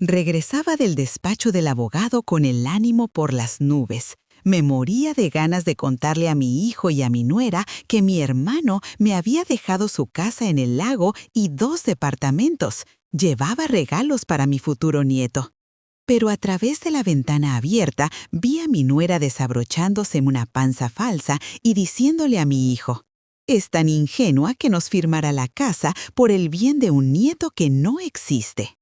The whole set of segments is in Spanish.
Regresaba del despacho del abogado con el ánimo por las nubes. Me moría de ganas de contarle a mi hijo y a mi nuera que mi hermano me había dejado su casa en el lago y 2 departamentos. Llevaba regalos para mi futuro nieto. Pero a través de la ventana abierta vi a mi nuera desabrochándose una panza falsa y diciéndole a mi hijo: «Es tan ingenua que nos firmará la casa por el bien de un nieto que no existe».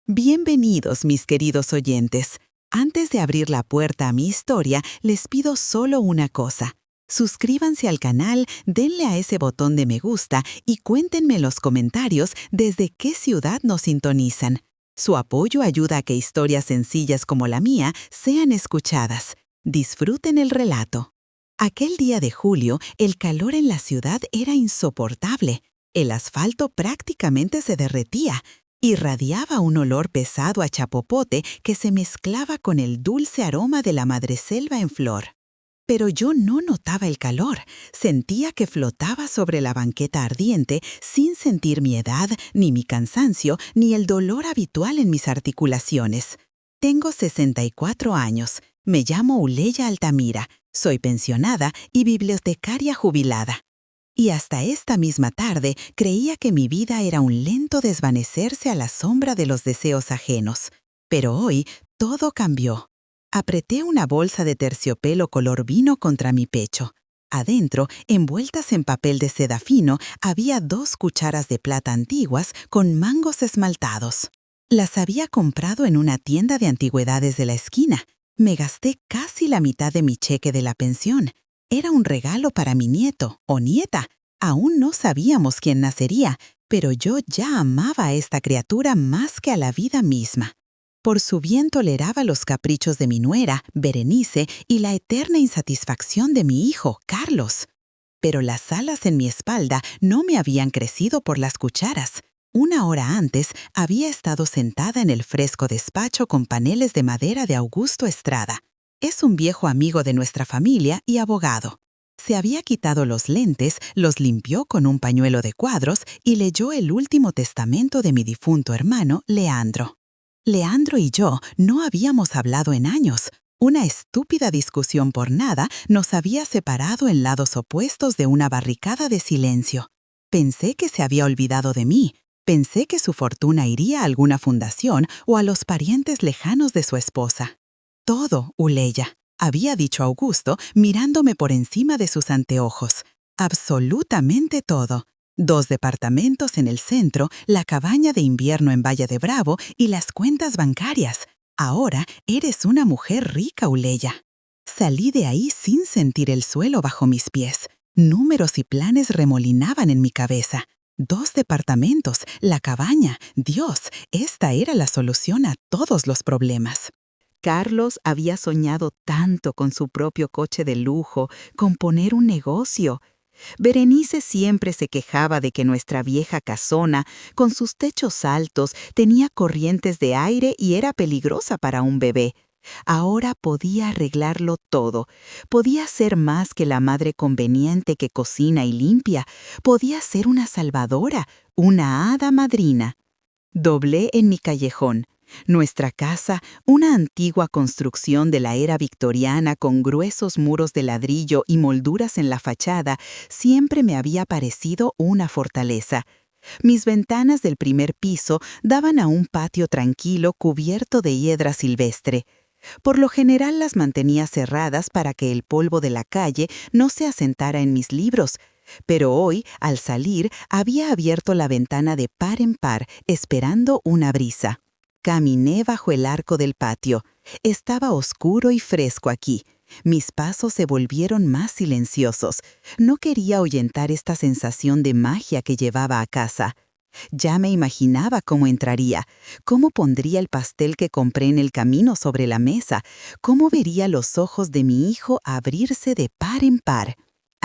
Bienvenidos, mis queridos oyentes. Antes de abrir la puerta a mi historia, les pido solo una cosa. Suscríbanse al canal, denle a ese botón de me gusta y cuéntenme en los comentarios desde qué ciudad nos sintonizan. Su apoyo ayuda a que historias sencillas como la mía sean escuchadas. Disfruten el relato. Aquel día de julio, el calor en la ciudad era insoportable. El asfalto prácticamente se derretía. Irradiaba un olor pesado a chapopote que se mezclaba con el dulce aroma de la madreselva en flor. Pero yo no notaba el calor, sentía que flotaba sobre la banqueta ardiente sin sentir mi edad, ni mi cansancio, ni el dolor habitual en mis articulaciones. Tengo 64 años, me llamo Uleya Altamira, soy pensionada y bibliotecaria jubilada. Y hasta esta misma tarde creía que mi vida era un lento desvanecerse a la sombra de los deseos ajenos. Pero hoy todo cambió. Apreté una bolsa de terciopelo color vino contra mi pecho. Adentro, envueltas en papel de seda fino, había 2 cucharas de plata antiguas con mangos esmaltados. Las había comprado en una tienda de antigüedades de la esquina. Me gasté casi la mitad de mi cheque de la pensión. Era un regalo para mi nieto o nieta. Aún no sabíamos quién nacería, pero yo ya amaba a esta criatura más que a la vida misma. Por su bien toleraba los caprichos de mi nuera, Berenice, y la eterna insatisfacción de mi hijo, Carlos. Pero las alas en mi espalda no me habían crecido por las cucharas. Una hora antes había estado sentada en el fresco despacho con paneles de madera de Augusto Estrada. Es un viejo amigo de nuestra familia y abogado. Se había quitado los lentes, los limpió con un pañuelo de cuadros y leyó el último testamento de mi difunto hermano, Leandro. Leandro y yo no habíamos hablado en años. Una estúpida discusión por nada nos había separado en lados opuestos de una barricada de silencio. Pensé que se había olvidado de mí. Pensé que su fortuna iría a alguna fundación o a los parientes lejanos de su esposa. Todo, Uleya, había dicho Augusto mirándome por encima de sus anteojos. Absolutamente todo. 2 departamentos en el centro, la cabaña de invierno en Valle de Bravo y las cuentas bancarias. Ahora eres una mujer rica, Uleya. Salí de ahí sin sentir el suelo bajo mis pies. Números y planes remolinaban en mi cabeza. 2 departamentos, la cabaña. Dios, esta era la solución a todos los problemas. Carlos había soñado tanto con su propio coche de lujo, con poner un negocio. Berenice siempre se quejaba de que nuestra vieja casona, con sus techos altos, tenía corrientes de aire y era peligrosa para un bebé. Ahora podía arreglarlo todo. Podía ser más que la madre conveniente que cocina y limpia. Podía ser una salvadora, una hada madrina. Doblé en mi callejón. Nuestra casa, una antigua construcción de la era victoriana con gruesos muros de ladrillo y molduras en la fachada, siempre me había parecido una fortaleza. Mis ventanas del primer piso daban a un patio tranquilo cubierto de hiedra silvestre. Por lo general las mantenía cerradas para que el polvo de la calle no se asentara en mis libros, pero hoy, al salir, había abierto la ventana de par en par, esperando una brisa. Caminé bajo el arco del patio. Estaba oscuro y fresco aquí. Mis pasos se volvieron más silenciosos. No quería ahuyentar esta sensación de magia que llevaba a casa. Ya me imaginaba cómo entraría, cómo pondría el pastel que compré en el camino sobre la mesa, cómo vería los ojos de mi hijo abrirse de par en par.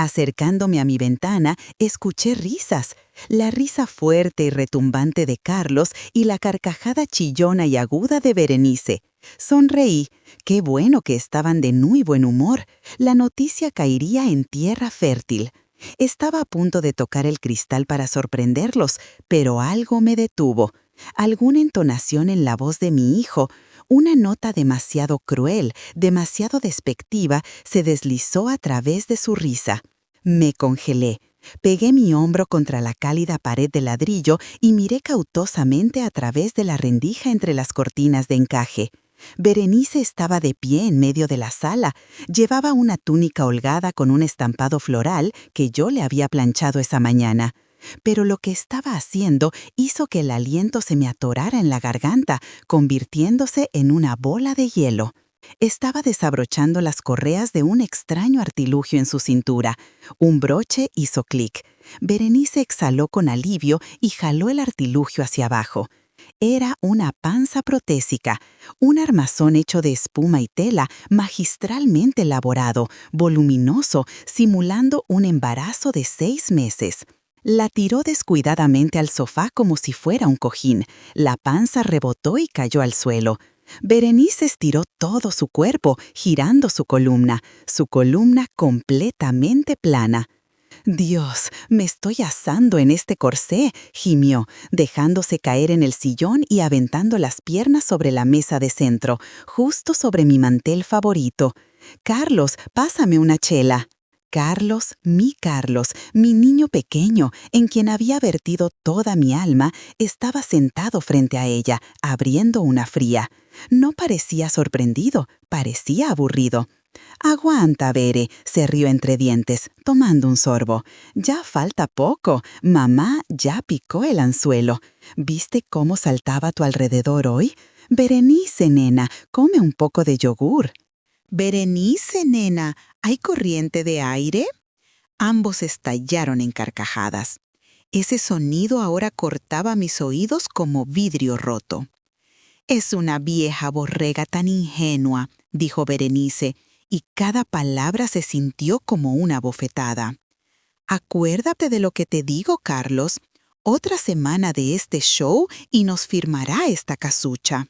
Acercándome a mi ventana, escuché risas, la risa fuerte y retumbante de Carlos y la carcajada chillona y aguda de Berenice. Sonreí. Qué bueno que estaban de muy buen humor. La noticia caería en tierra fértil. Estaba a punto de tocar el cristal para sorprenderlos, pero algo me detuvo. Alguna entonación en la voz de mi hijo, una nota demasiado cruel, demasiado despectiva, se deslizó a través de su risa. Me congelé. Pegué mi hombro contra la cálida pared de ladrillo y miré cautelosamente a través de la rendija entre las cortinas de encaje. Berenice estaba de pie en medio de la sala. Llevaba una túnica holgada con un estampado floral que yo le había planchado esa mañana. Pero lo que estaba haciendo hizo que el aliento se me atorara en la garganta, convirtiéndose en una bola de hielo. Estaba desabrochando las correas de un extraño artilugio en su cintura. Un broche hizo clic. Berenice exhaló con alivio y jaló el artilugio hacia abajo. Era una panza protésica, un armazón hecho de espuma y tela, magistralmente elaborado, voluminoso, simulando un embarazo de 6 meses. La tiró descuidadamente al sofá como si fuera un cojín. La panza rebotó y cayó al suelo. Berenice estiró todo su cuerpo, girando su columna completamente plana. «Dios, me estoy asando en este corsé», gimió, dejándose caer en el sillón y aventando las piernas sobre la mesa de centro, justo sobre mi mantel favorito. «Carlos, pásame una chela». Carlos, mi niño pequeño, en quien había vertido toda mi alma, estaba sentado frente a ella, abriendo una fría. No parecía sorprendido, parecía aburrido. «Aguanta, Bere», se rió entre dientes, tomando un sorbo. «Ya falta poco. Mamá ya picó el anzuelo. ¿Viste cómo saltaba a tu alrededor hoy? Berenice, nena, come un poco de yogur». «Berenice, nena, ¿hay corriente de aire?» Ambos estallaron en carcajadas. Ese sonido ahora cortaba mis oídos como vidrio roto. «Es una vieja borrega tan ingenua», dijo Berenice, y cada palabra se sintió como una bofetada. «Acuérdate de lo que te digo, Carlos. Otra semana de este show y nos firmará esta casucha.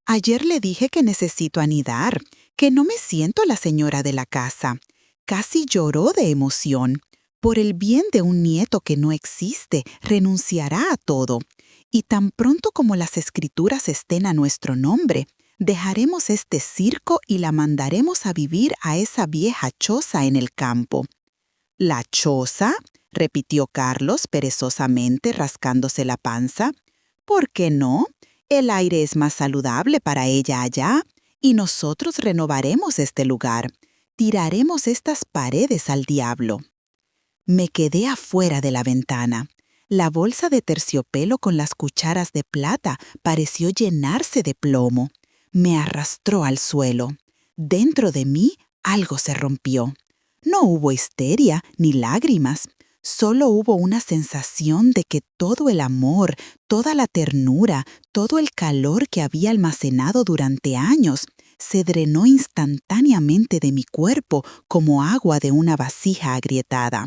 Ayer le dije que necesito anidar, que no me siento la señora de la casa. Casi lloró de emoción. Por el bien de un nieto que no existe, renunciará a todo. Y tan pronto como las escrituras estén a nuestro nombre, dejaremos este circo y la mandaremos a vivir a esa vieja choza en el campo». «¿La choza?», repitió Carlos perezosamente rascándose la panza. «¿Por qué no? El aire es más saludable para ella allá, y nosotros renovaremos este lugar. Tiraremos estas paredes al diablo». Me quedé afuera de la ventana. La bolsa de terciopelo con las cucharas de plata pareció llenarse de plomo. Me arrastró al suelo. Dentro de mí algo se rompió. No hubo histeria ni lágrimas. Solo hubo una sensación de que todo el amor, toda la ternura, todo el calor que había almacenado durante años se drenó instantáneamente de mi cuerpo como agua de una vasija agrietada.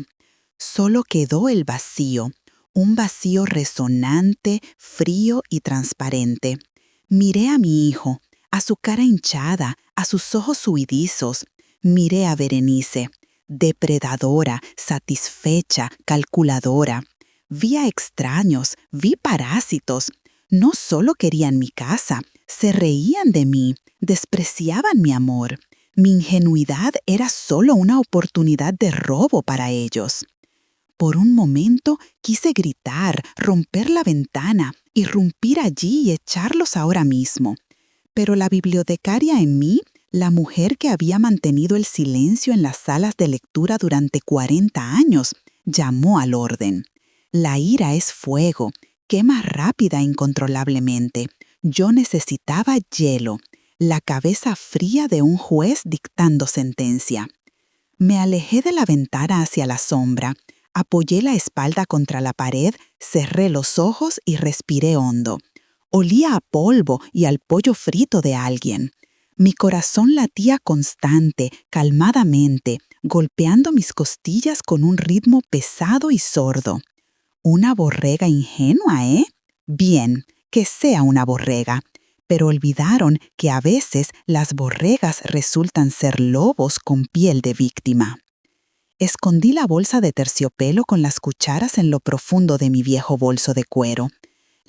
Solo quedó el vacío, un vacío resonante, frío y transparente. Miré a mi hijo, a su cara hinchada, a sus ojos huidizos. Miré a Berenice, depredadora, satisfecha, calculadora. Vi a extraños, vi parásitos. No solo querían mi casa, se reían de mí, despreciaban mi amor. Mi ingenuidad era solo una oportunidad de robo para ellos. Por un momento quise gritar, romper la ventana, irrumpir allí y echarlos ahora mismo. Pero la bibliotecaria en mí, la mujer que había mantenido el silencio en las salas de lectura durante 40 años, llamó al orden. La ira es fuego, quema rápida e incontrolablemente. Yo necesitaba hielo, la cabeza fría de un juez dictando sentencia. Me alejé de la ventana hacia la sombra, apoyé la espalda contra la pared, cerré los ojos y respiré hondo. Olía a polvo y al pollo frito de alguien. Mi corazón latía constante, calmadamente, golpeando mis costillas con un ritmo pesado y sordo. Una borrega ingenua, ¿eh? Bien, que sea una borrega. Pero olvidaron que a veces las borregas resultan ser lobos con piel de víctima. Escondí la bolsa de terciopelo con las cucharas en lo profundo de mi viejo bolso de cuero.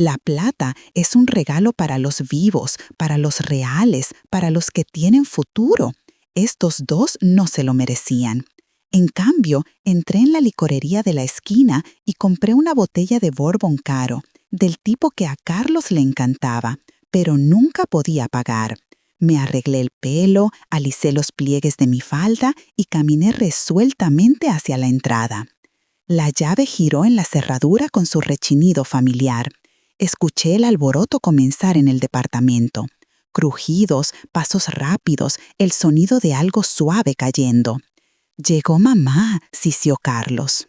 La plata es un regalo para los vivos, para los reales, para los que tienen futuro. Estos dos no se lo merecían. En cambio, entré en la licorería de la esquina y compré una botella de Bourbon caro, del tipo que a Carlos le encantaba, pero nunca podía pagar. Me arreglé el pelo, alicé los pliegues de mi falda y caminé resueltamente hacia la entrada. La llave giró en la cerradura con su rechinido familiar. Escuché el alboroto comenzar en el departamento. Crujidos, pasos rápidos, el sonido de algo suave cayendo. «Llegó mamá», sisió Carlos.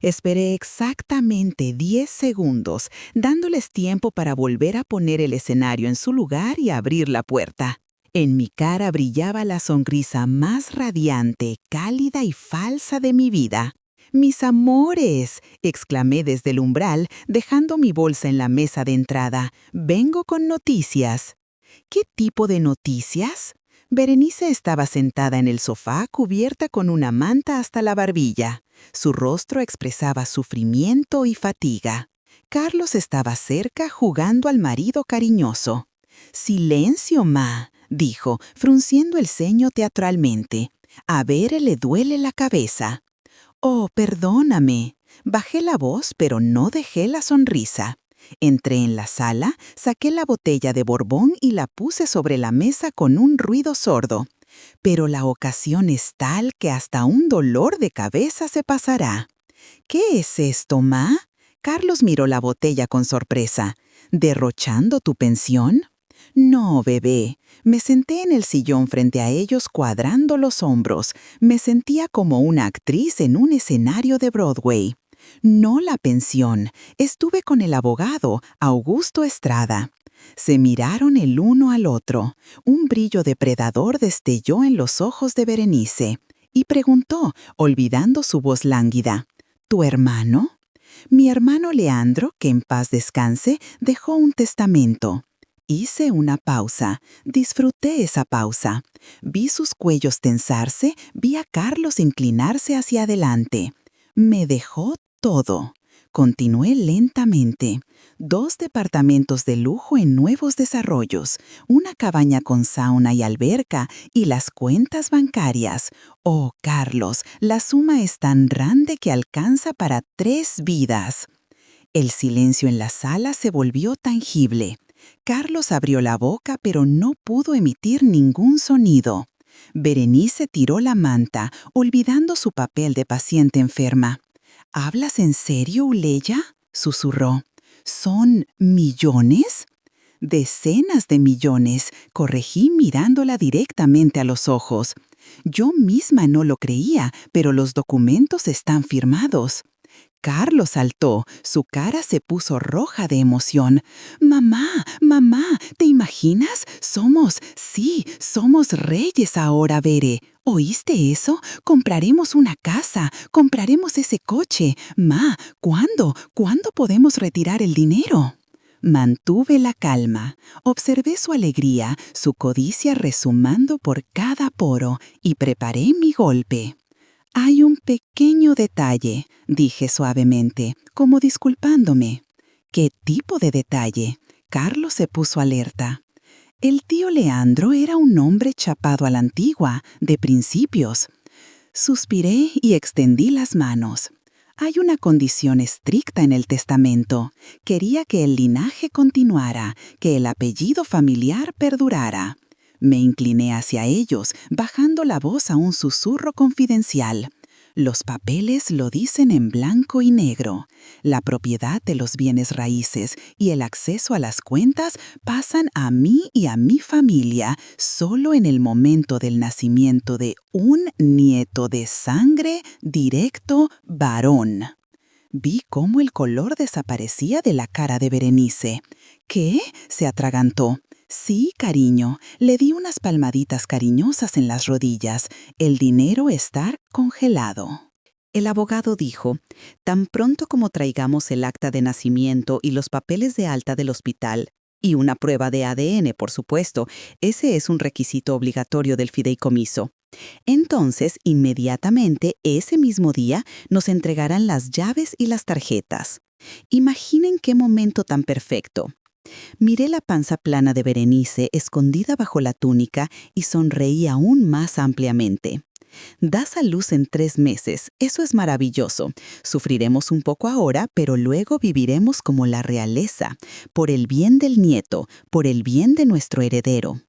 Esperé exactamente 10 segundos, dándoles tiempo para volver a poner el escenario en su lugar y abrir la puerta. En mi cara brillaba la sonrisa más radiante, cálida y falsa de mi vida. «¡Mis amores!», exclamé desde el umbral, dejando mi bolsa en la mesa de entrada. «Vengo con noticias». «¿Qué tipo de noticias?». Berenice estaba sentada en el sofá cubierta con una manta hasta la barbilla. Su rostro expresaba sufrimiento y fatiga. Carlos estaba cerca jugando al marido cariñoso. «Silencio, ma», dijo, frunciendo el ceño teatralmente. «A Bere le duele la cabeza». «Oh, perdóname». Bajé la voz, pero no dejé la sonrisa. Entré en la sala, saqué la botella de Borbón y la puse sobre la mesa con un ruido sordo. «Pero la ocasión es tal que hasta un dolor de cabeza se pasará». «¿Qué es esto, ma?». Carlos miró la botella con sorpresa. «¿Derrochando tu pensión?». «No, bebé». Me senté en el sillón frente a ellos cuadrando los hombros. Me sentía como una actriz en un escenario de Broadway. «No la pensión. Estuve con el abogado, Augusto Estrada». Se miraron el uno al otro. Un brillo depredador destelló en los ojos de Berenice. Y preguntó, olvidando su voz lánguida, «¿Tu hermano?». «Mi hermano Leandro, que en paz descanse, dejó un testamento». Hice una pausa. Disfruté esa pausa. Vi sus cuellos tensarse, vi a Carlos inclinarse hacia adelante. Me dejó todo. Continué lentamente. 2 departamentos de lujo en nuevos desarrollos, una cabaña con sauna y alberca y las cuentas bancarias. Oh, Carlos, la suma es tan grande que alcanza para 3 vidas. El silencio en la sala se volvió tangible. Carlos abrió la boca, pero no pudo emitir ningún sonido. Berenice tiró la manta, olvidando su papel de paciente enferma. «¿Hablas en serio, Uleya?», susurró. «¿Son millones?». «Decenas de millones», corregí mirándola directamente a los ojos. Yo misma no lo creía, pero los documentos están firmados. Carlos saltó, su cara se puso roja de emoción. «Mamá, mamá, ¿te imaginas? Somos reyes ahora, Bere. ¿Oíste eso? Compraremos una casa, compraremos ese coche. Ma, ¿cuándo podemos retirar el dinero?». Mantuve la calma. Observé su alegría, su codicia resumando por cada poro, y preparé mi golpe. «Hay un pequeño detalle», dije suavemente, como disculpándome. «¿Qué tipo de detalle?». Carlos se puso alerta. El tío Leandro era un hombre chapado a la antigua, de principios. Suspiré y extendí las manos. «Hay una condición estricta en el testamento. Quería que el linaje continuara, que el apellido familiar perdurara». Me incliné hacia ellos, bajando la voz a un susurro confidencial. «Los papeles lo dicen en blanco y negro. La propiedad de los bienes raíces y el acceso a las cuentas pasan a mí y a mi familia solo en el momento del nacimiento de un nieto de sangre directo varón». Vi cómo el color desaparecía de la cara de Berenice. «¿Qué?», se atragantó. «Sí, cariño». Le di unas palmaditas cariñosas en las rodillas. «El dinero está congelado». El abogado dijo, «Tan pronto como traigamos el acta de nacimiento y los papeles de alta del hospital, y una prueba de ADN, por supuesto, ese es un requisito obligatorio del fideicomiso. Entonces, inmediatamente, ese mismo día, nos entregarán las llaves y las tarjetas». Imaginen qué momento tan perfecto. Miré la panza plana de Berenice escondida bajo la túnica y sonreí aún más ampliamente. Das a luz en 3 meses, eso es maravilloso. Sufriremos un poco ahora, pero luego viviremos como la realeza, por el bien del nieto, por el bien de nuestro heredero.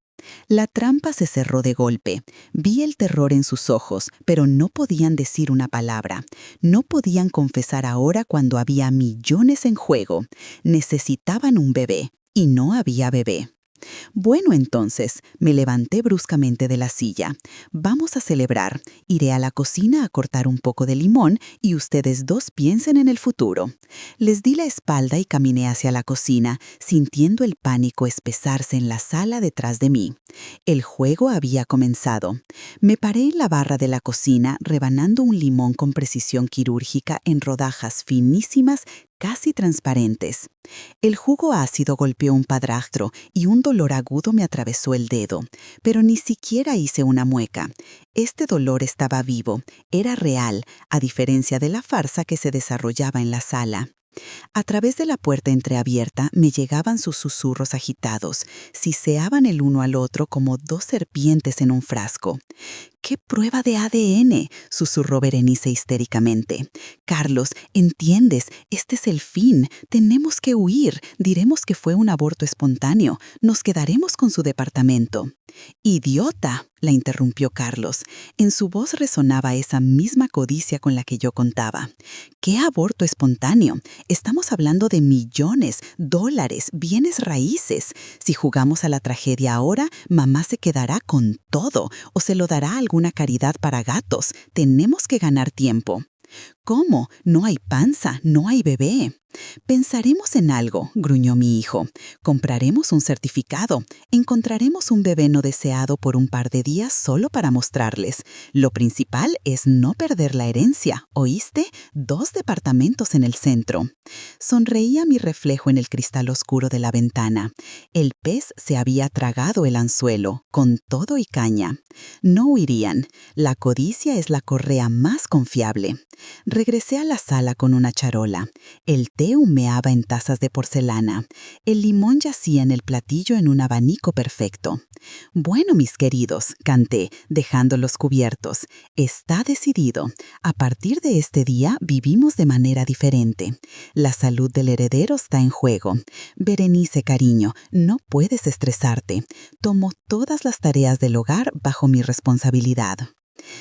La trampa se cerró de golpe. Vi el terror en sus ojos, pero no podían decir una palabra. No podían confesar ahora cuando había millones en juego. Necesitaban un bebé, y no había bebé. Bueno, entonces, me levanté bruscamente de la silla. Vamos a celebrar. Iré a la cocina a cortar un poco de limón y ustedes dos piensen en el futuro. Les di la espalda y caminé hacia la cocina, sintiendo el pánico espesarse en la sala detrás de mí. El juego había comenzado. Me paré en la barra de la cocina, rebanando un limón con precisión quirúrgica en rodajas finísimas, casi transparentes. El jugo ácido golpeó un padrastro y un dolor agudo me atravesó el dedo, pero ni siquiera hice una mueca. Este dolor estaba vivo, era real, a diferencia de la farsa que se desarrollaba en la sala. A través de la puerta entreabierta me llegaban sus susurros agitados, siseaban el uno al otro como 2 serpientes en un frasco. «¿Qué prueba de ADN?», susurró Berenice histéricamente. «Carlos, ¿entiendes? Este es el fin. Tenemos que huir. Diremos que fue un aborto espontáneo. Nos quedaremos con su departamento». «¡Idiota!», la interrumpió Carlos. En su voz resonaba esa misma codicia con la que yo contaba. «¿Qué aborto espontáneo? Estamos hablando de millones, dólares, bienes raíces. Si jugamos a la tragedia ahora, mamá se quedará con todo o se lo dará a alguna caridad para gatos. Tenemos que ganar tiempo». «¿Cómo? No hay panza, no hay bebé». «Pensaremos en algo», gruñó mi hijo. «Compraremos un certificado. Encontraremos un bebé no deseado por un par de días solo para mostrarles. Lo principal es no perder la herencia, ¿oíste? 2 departamentos en el centro». Sonreía mi reflejo en el cristal oscuro de la ventana. El pez se había tragado el anzuelo, con todo y caña. No huirían. La codicia es la correa más confiable. Regresé a la sala con una charola. El té humeaba en tazas de porcelana. El limón yacía en el platillo en un abanico perfecto. «Bueno, mis queridos», canté, dejándolos cubiertos. «Está decidido. A partir de este día vivimos de manera diferente. La salud del heredero está en juego. Berenice, cariño, no puedes estresarte. Tomo todas las tareas del hogar bajo mi responsabilidad».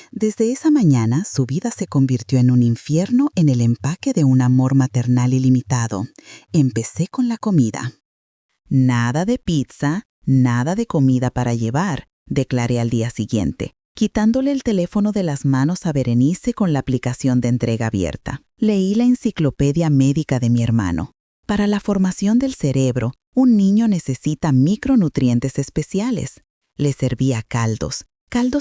Desde esa mañana, su vida se convirtió en un infierno en el empaque de un amor maternal ilimitado. Empecé con la comida. «Nada de pizza, nada de comida para llevar», declaré al día siguiente, quitándole el teléfono de las manos a Berenice con la aplicación de entrega abierta. Leí la enciclopedia médica de mi hermano. Para la formación del cerebro, un niño necesita micronutrientes especiales. Le servía caldos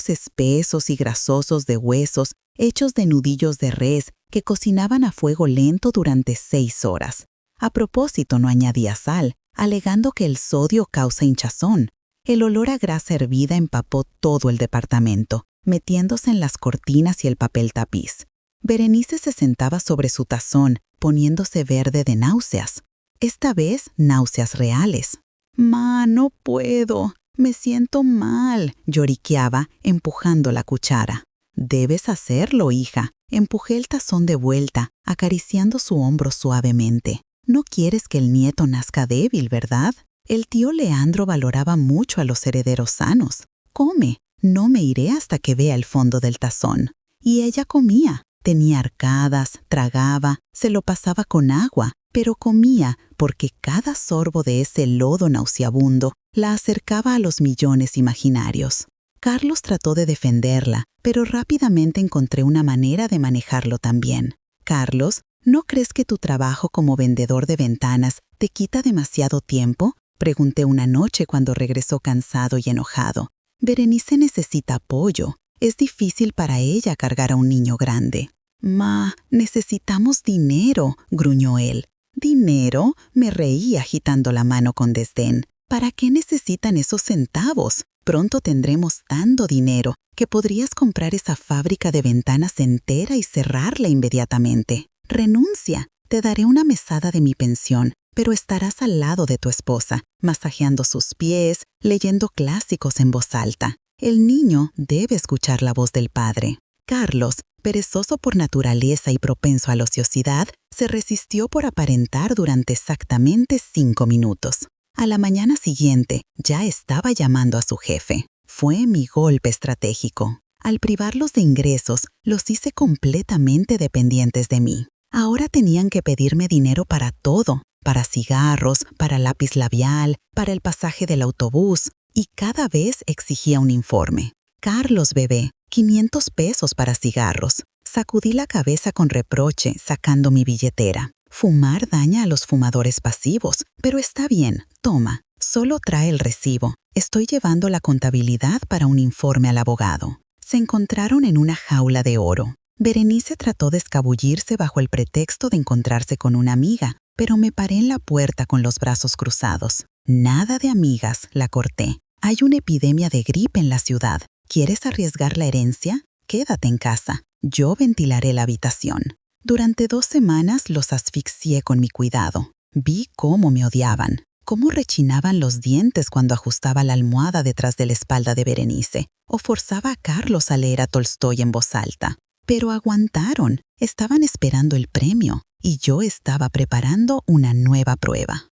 espesos y grasosos de huesos hechos de nudillos de res que cocinaban a fuego lento durante 6 horas. A propósito, no añadía sal, alegando que el sodio causa hinchazón. El olor a grasa hervida empapó todo el departamento, metiéndose en las cortinas y el papel tapiz. Berenice se sentaba sobre su tazón, poniéndose verde de náuseas. Esta vez, náuseas reales. «Ma, no puedo. Me siento mal», lloriqueaba, empujando la cuchara. «Debes hacerlo, hija». Empujé el tazón de vuelta, acariciando su hombro suavemente. «No quieres que el nieto nazca débil, ¿verdad? El tío Leandro valoraba mucho a los herederos sanos. Come, no me iré hasta que vea el fondo del tazón». Y ella comía. Tenía arcadas, tragaba, se lo pasaba con agua, pero comía porque cada sorbo de ese lodo nauseabundo la acercaba a los millones imaginarios. Carlos trató de defenderla, pero rápidamente encontré una manera de manejarlo también. «Carlos, ¿no crees que tu trabajo como vendedor de ventanas te quita demasiado tiempo?», pregunté una noche cuando regresó cansado y enojado. «Berenice necesita apoyo. Es difícil para ella cargar a un niño grande». «Ma, necesitamos dinero», gruñó él. «¿Dinero?», me reí agitando la mano con desdén. «¿Para qué necesitan esos centavos? Pronto tendremos tanto dinero que podrías comprar esa fábrica de ventanas entera y cerrarla inmediatamente. Renuncia. Te daré una mesada de mi pensión, pero estarás al lado de tu esposa, masajeando sus pies, leyendo clásicos en voz alta. El niño debe escuchar la voz del padre. Carlos, perezoso por naturaleza y propenso a la ociosidad, se resistió por aparentar durante exactamente 5 minutos. A la mañana siguiente, ya estaba llamando a su jefe. Fue mi golpe estratégico. Al privarlos de ingresos, los hice completamente dependientes de mí. Ahora tenían que pedirme dinero para todo, para cigarros, para lápiz labial, para el pasaje del autobús, y cada vez exigía un informe. Carlos, bebé, 500 pesos para cigarros. Sacudí la cabeza con reproche, sacando mi billetera. Fumar daña a los fumadores pasivos, pero está bien, toma, solo trae el recibo. Estoy llevando la contabilidad para un informe al abogado. Se encontraron en una jaula de oro. Berenice trató de escabullirse bajo el pretexto de encontrarse con una amiga, pero me paré en la puerta con los brazos cruzados. Nada de amigas, la corté. Hay una epidemia de gripe en la ciudad. ¿Quieres arriesgar la herencia? Quédate en casa. Yo ventilaré la habitación. Durante 2 semanas los asfixié con mi cuidado. Vi cómo me odiaban, cómo rechinaban los dientes cuando ajustaba la almohada detrás de la espalda de Berenice o forzaba a Carlos a leer a Tolstoy en voz alta. Pero aguantaron, estaban esperando el premio y yo estaba preparando una nueva prueba.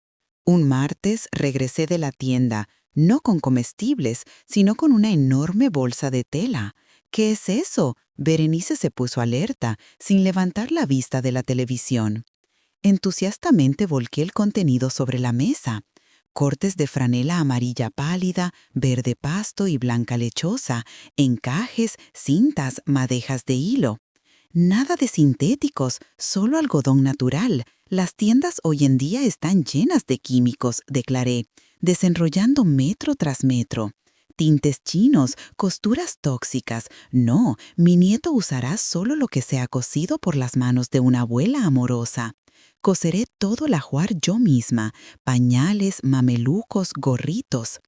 Un martes regresé de la tienda, no con comestibles, sino con una enorme bolsa de tela. ¿Qué es eso? Berenice se puso alerta, sin levantar la vista de la televisión. Entusiastamente volqué el contenido sobre la mesa. Cortes de franela amarilla pálida, verde pasto y blanca lechosa, encajes, cintas, madejas de hilo. Nada de sintéticos, solo algodón natural. Las tiendas hoy en día están llenas de químicos, declaré, desenrollando metro tras metro. Tintes chinos, costuras tóxicas. No, mi nieto usará solo lo que sea cosido por las manos de una abuela amorosa. Coseré todo el ajuar yo misma, pañales, mamelucos, gorritos.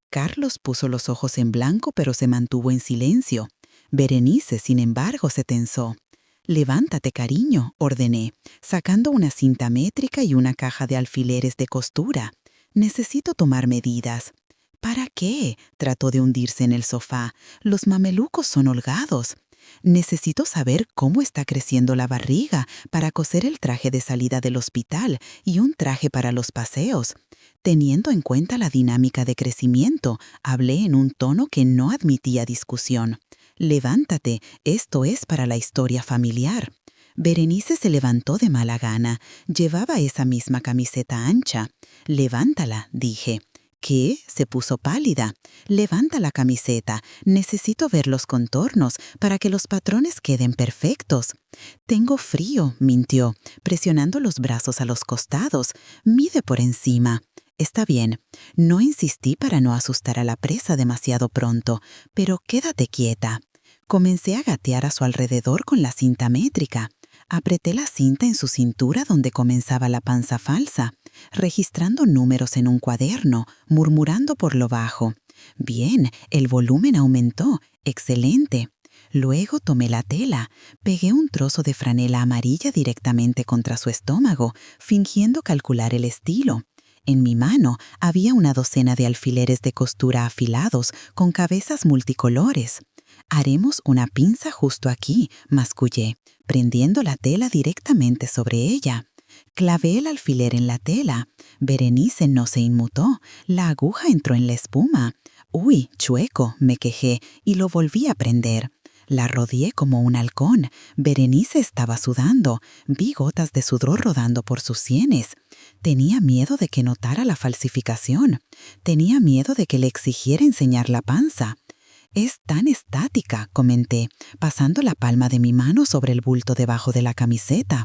Carlos puso los ojos en blanco, pero se mantuvo en silencio. Berenice, sin embargo, se tensó. «Levántate, cariño», ordené, sacando una cinta métrica y una caja de alfileres de costura. «Necesito tomar medidas». «¿Para qué?», trató de hundirse en el sofá. «Los mamelucos son holgados». «Necesito saber cómo está creciendo la barriga para coser el traje de salida del hospital y un traje para los paseos». Teniendo en cuenta la dinámica de crecimiento, hablé en un tono que no admitía discusión. «Levántate, esto es para la historia familiar». Berenice se levantó de mala gana. Llevaba esa misma camiseta ancha. «Levántala», dije. «¿Qué?», se puso pálida. «Levanta la camiseta. Necesito ver los contornos para que los patrones queden perfectos». «Tengo frío», mintió, presionando los brazos a los costados. «Mide por encima». «Está bien». No insistí para no asustar a la presa demasiado pronto, pero quédate quieta. Comencé a gatear a su alrededor con la cinta métrica. Apreté la cinta en su cintura donde comenzaba la panza falsa, registrando números en un cuaderno, murmurando por lo bajo. «Bien, el volumen aumentó. Excelente». Luego tomé la tela, pegué un trozo de franela amarilla directamente contra su estómago, fingiendo calcular el estilo. En mi mano había una docena de alfileres de costura afilados con cabezas multicolores. «Haremos una pinza justo aquí», mascullé, prendiendo la tela directamente sobre ella. Clavé el alfiler en la tela. Berenice no se inmutó. La aguja entró en la espuma. «Uy, chueco», me quejé y lo volví a prender. La rodeé como un halcón. Berenice estaba sudando. Vi gotas de sudor rodando por sus sienes. Tenía miedo de que notara la falsificación. Tenía miedo de que le exigiera enseñar la panza. «Es tan estática», comenté, pasando la palma de mi mano sobre el bulto debajo de la camiseta.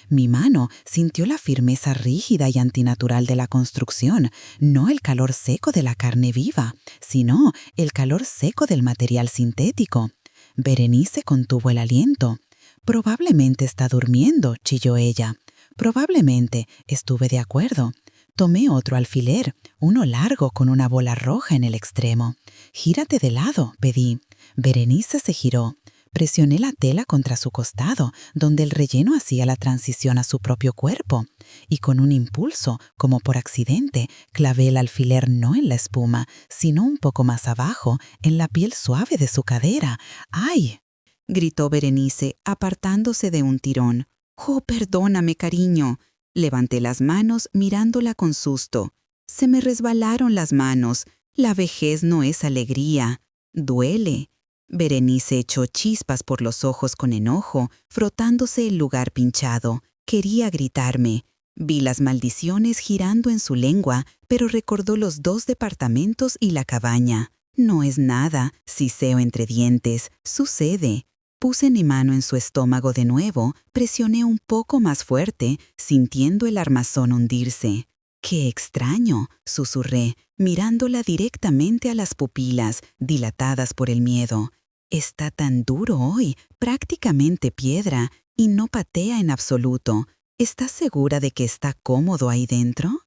Mi mano sintió la firmeza rígida y antinatural de la construcción, no el calor seco de la carne viva, sino el calor seco del material sintético. Berenice contuvo el aliento. «Probablemente está durmiendo», chilló ella. «Probablemente», estuve de acuerdo. Tomé otro alfiler, uno largo con una bola roja en el extremo. «Gírate de lado», pedí. Berenice se giró. Presioné la tela contra su costado, donde el relleno hacía la transición a su propio cuerpo, y con un impulso, como por accidente, clavé el alfiler no en la espuma, sino un poco más abajo, en la piel suave de su cadera. ¡Ay!, gritó Berenice, apartándose de un tirón. «Oh, perdóname, cariño». Levanté las manos mirándola con susto. Se me resbalaron las manos. La vejez no es alegría. Duele. Berenice echó chispas por los ojos con enojo, frotándose el lugar pinchado. Quería gritarme. Vi las maldiciones girando en su lengua, pero recordó los 2 departamentos y la cabaña. «No es nada», siseo entre dientes. «Sucede». Puse mi mano en su estómago de nuevo, presioné un poco más fuerte, sintiendo el armazón hundirse. «¡Qué extraño!», susurré, mirándola directamente a las pupilas, dilatadas por el miedo. «Está tan duro hoy, prácticamente piedra, y no patea en absoluto. ¿Estás segura de que está cómodo ahí dentro?».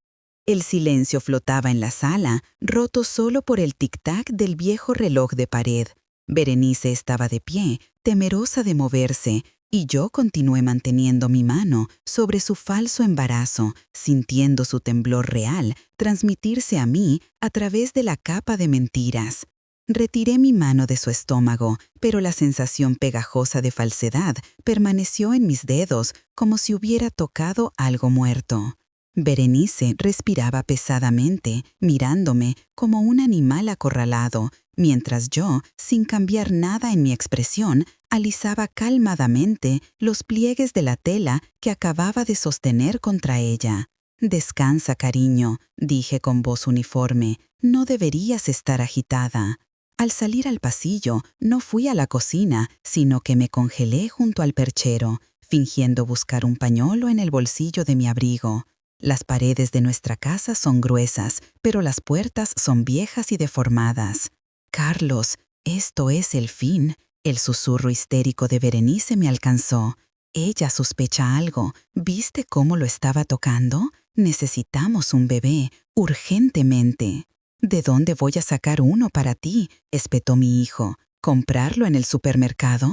El silencio flotaba en la sala, roto solo por el tic-tac del viejo reloj de pared. Berenice estaba de pie, temerosa de moverse, y yo continué manteniendo mi mano sobre su falso embarazo, sintiendo su temblor real transmitirse a mí a través de la capa de mentiras. Retiré mi mano de su estómago, pero la sensación pegajosa de falsedad permaneció en mis dedos como si hubiera tocado algo muerto. Berenice respiraba pesadamente, mirándome como un animal acorralado, mientras yo, sin cambiar nada en mi expresión, alisaba calmadamente los pliegues de la tela que acababa de sostener contra ella. «Descansa, cariño», dije con voz uniforme, «no deberías estar agitada». Al salir al pasillo, no fui a la cocina, sino que me congelé junto al perchero, fingiendo buscar un pañuelo en el bolsillo de mi abrigo. Las paredes de nuestra casa son gruesas, pero las puertas son viejas y deformadas. «Carlos, esto es el fin». El susurro histérico de Berenice me alcanzó. «Ella sospecha algo. ¿Viste cómo lo estaba tocando? Necesitamos un bebé, urgentemente». «¿De dónde voy a sacar uno para ti?», espetó mi hijo. «¿Comprarlo en el supermercado?».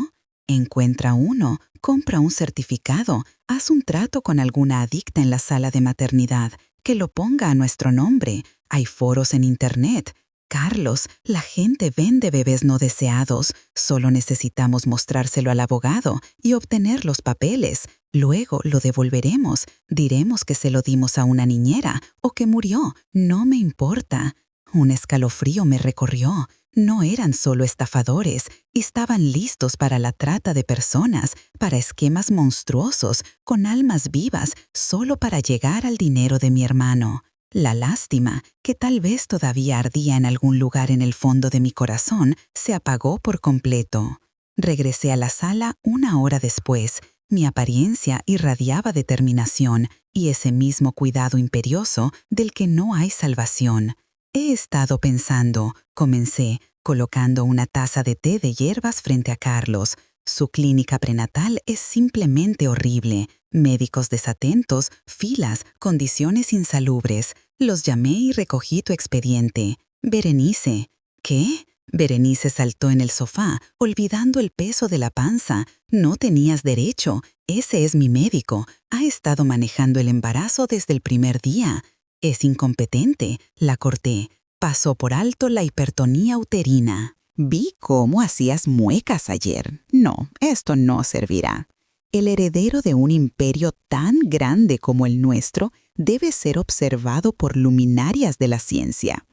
«Encuentra uno, compra un certificado, haz un trato con alguna adicta en la sala de maternidad, que lo ponga a nuestro nombre. Hay foros en Internet. Carlos, la gente vende bebés no deseados. Solo necesitamos mostrárselo al abogado y obtener los papeles. Luego lo devolveremos. Diremos que se lo dimos a una niñera o que murió. No me importa». Un escalofrío me recorrió. No eran solo estafadores, estaban listos para la trata de personas, para esquemas monstruosos, con almas vivas, solo para llegar al dinero de mi hermano. La lástima, que tal vez todavía ardía en algún lugar en el fondo de mi corazón, se apagó por completo. Regresé a la sala 1 hora después. Mi apariencia irradiaba determinación y ese mismo cuidado imperioso del que no hay salvación. «He estado pensando», comencé, colocando una taza de té de hierbas frente a Carlos. «Su clínica prenatal es simplemente horrible. Médicos desatentos, filas, condiciones insalubres. Los llamé y recogí tu expediente. Berenice». «¿Qué?». Berenice saltó en el sofá, olvidando el peso de la panza. «No tenías derecho. Ese es mi médico. Ha estado manejando el embarazo desde el primer día». «Es incompetente», la corté. «Pasó por alto la hipertonía uterina». «Vi cómo hacías muecas ayer. No, esto no servirá». El heredero de un imperio tan grande como el nuestro debe ser observado por luminarias de la ciencia.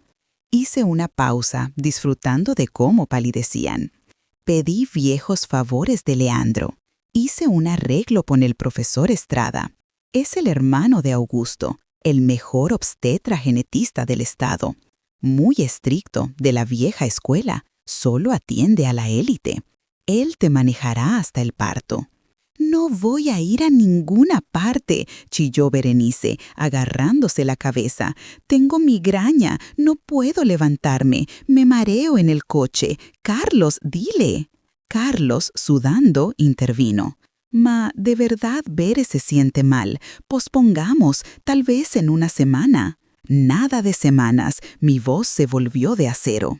Hice una pausa, disfrutando de cómo palidecían. Pedí viejos favores de Leandro. Hice un arreglo con el profesor Estrada. Es el hermano de Augusto, el mejor obstetra genetista del estado. Muy estricto, de la vieja escuela, solo atiende a la élite. Él te manejará hasta el parto». «No voy a ir a ninguna parte», chilló Berenice, agarrándose la cabeza. «Tengo migraña, no puedo levantarme, me mareo en el coche. Carlos, dile». Carlos, sudando, intervino. «Ma, de verdad Bere se siente mal. Pospongamos, tal vez en una semana». «Nada de semanas», mi voz se volvió de acero.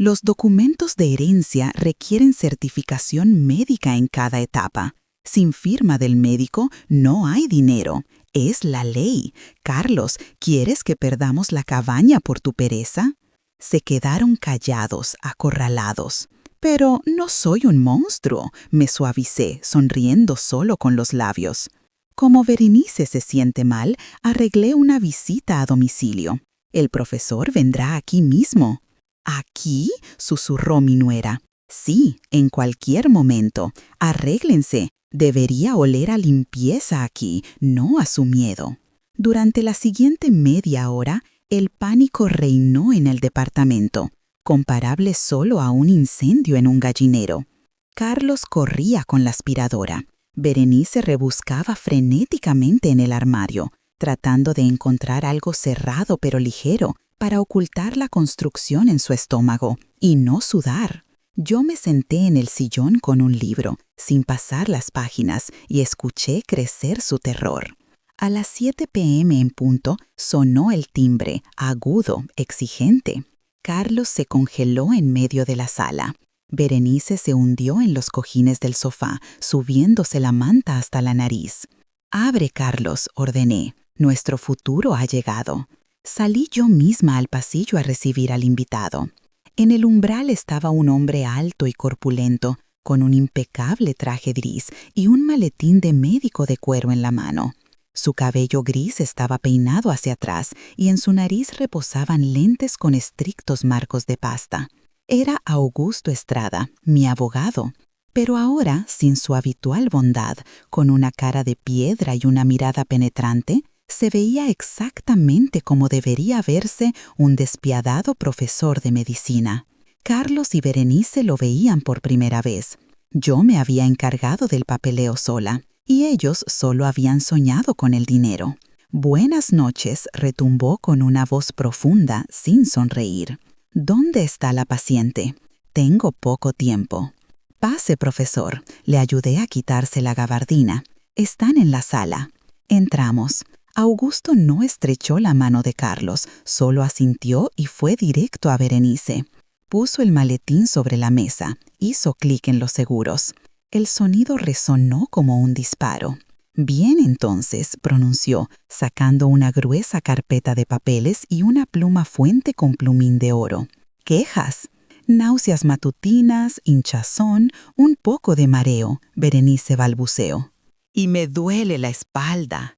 Los documentos de herencia requieren certificación médica en cada etapa. Sin firma del médico no hay dinero. Es la ley. Carlos, ¿quieres que perdamos la cabaña por tu pereza? Se quedaron callados, acorralados. Pero no soy un monstruo, me suavicé, sonriendo solo con los labios. Como Berenice se siente mal, arreglé una visita a domicilio. El profesor vendrá aquí mismo. ¿Aquí?, susurró mi nuera. Sí, en cualquier momento. Arréglense. Debería oler a limpieza aquí, no a su miedo. Durante la siguiente media hora, el pánico reinó en el departamento, comparable solo a un incendio en un gallinero. Carlos corría con la aspiradora. Berenice rebuscaba frenéticamente en el armario, tratando de encontrar algo cerrado pero ligero para ocultar la construcción en su estómago y no sudar. Yo me senté en el sillón con un libro, sin pasar las páginas, y escuché crecer su terror. A las 7 p.m. en punto sonó el timbre, agudo, exigente. Carlos se congeló en medio de la sala. Berenice se hundió en los cojines del sofá, subiéndose la manta hasta la nariz. «Abre, Carlos», ordené. «Nuestro futuro ha llegado». Salí yo misma al pasillo a recibir al invitado. En el umbral estaba un hombre alto y corpulento, con un impecable traje gris y un maletín de médico de cuero en la mano. Su cabello gris estaba peinado hacia atrás y en su nariz reposaban lentes con estrictos marcos de pasta. Era Augusto Estrada, mi abogado, pero ahora, sin su habitual bondad, con una cara de piedra y una mirada penetrante, se veía exactamente como debería verse un despiadado profesor de medicina. Carlos y Berenice lo veían por primera vez. Yo me había encargado del papeleo sola, y ellos solo habían soñado con el dinero. «Buenas noches», retumbó con una voz profunda, sin sonreír. «¿Dónde está la paciente? Tengo poco tiempo». «Pase, profesor», le ayudé a quitarse la gabardina. «Están en la sala». Entramos. Augusto no estrechó la mano de Carlos, solo asintió y fue directo a Berenice. Puso el maletín sobre la mesa, hizo clic en los seguros. El sonido resonó como un disparo. «Bien, entonces», pronunció, sacando una gruesa carpeta de papeles y una pluma fuente con plumín de oro. «¿Quejas?» «Náuseas matutinas, hinchazón, un poco de mareo», Berenice balbuceó. «Y me duele la espalda».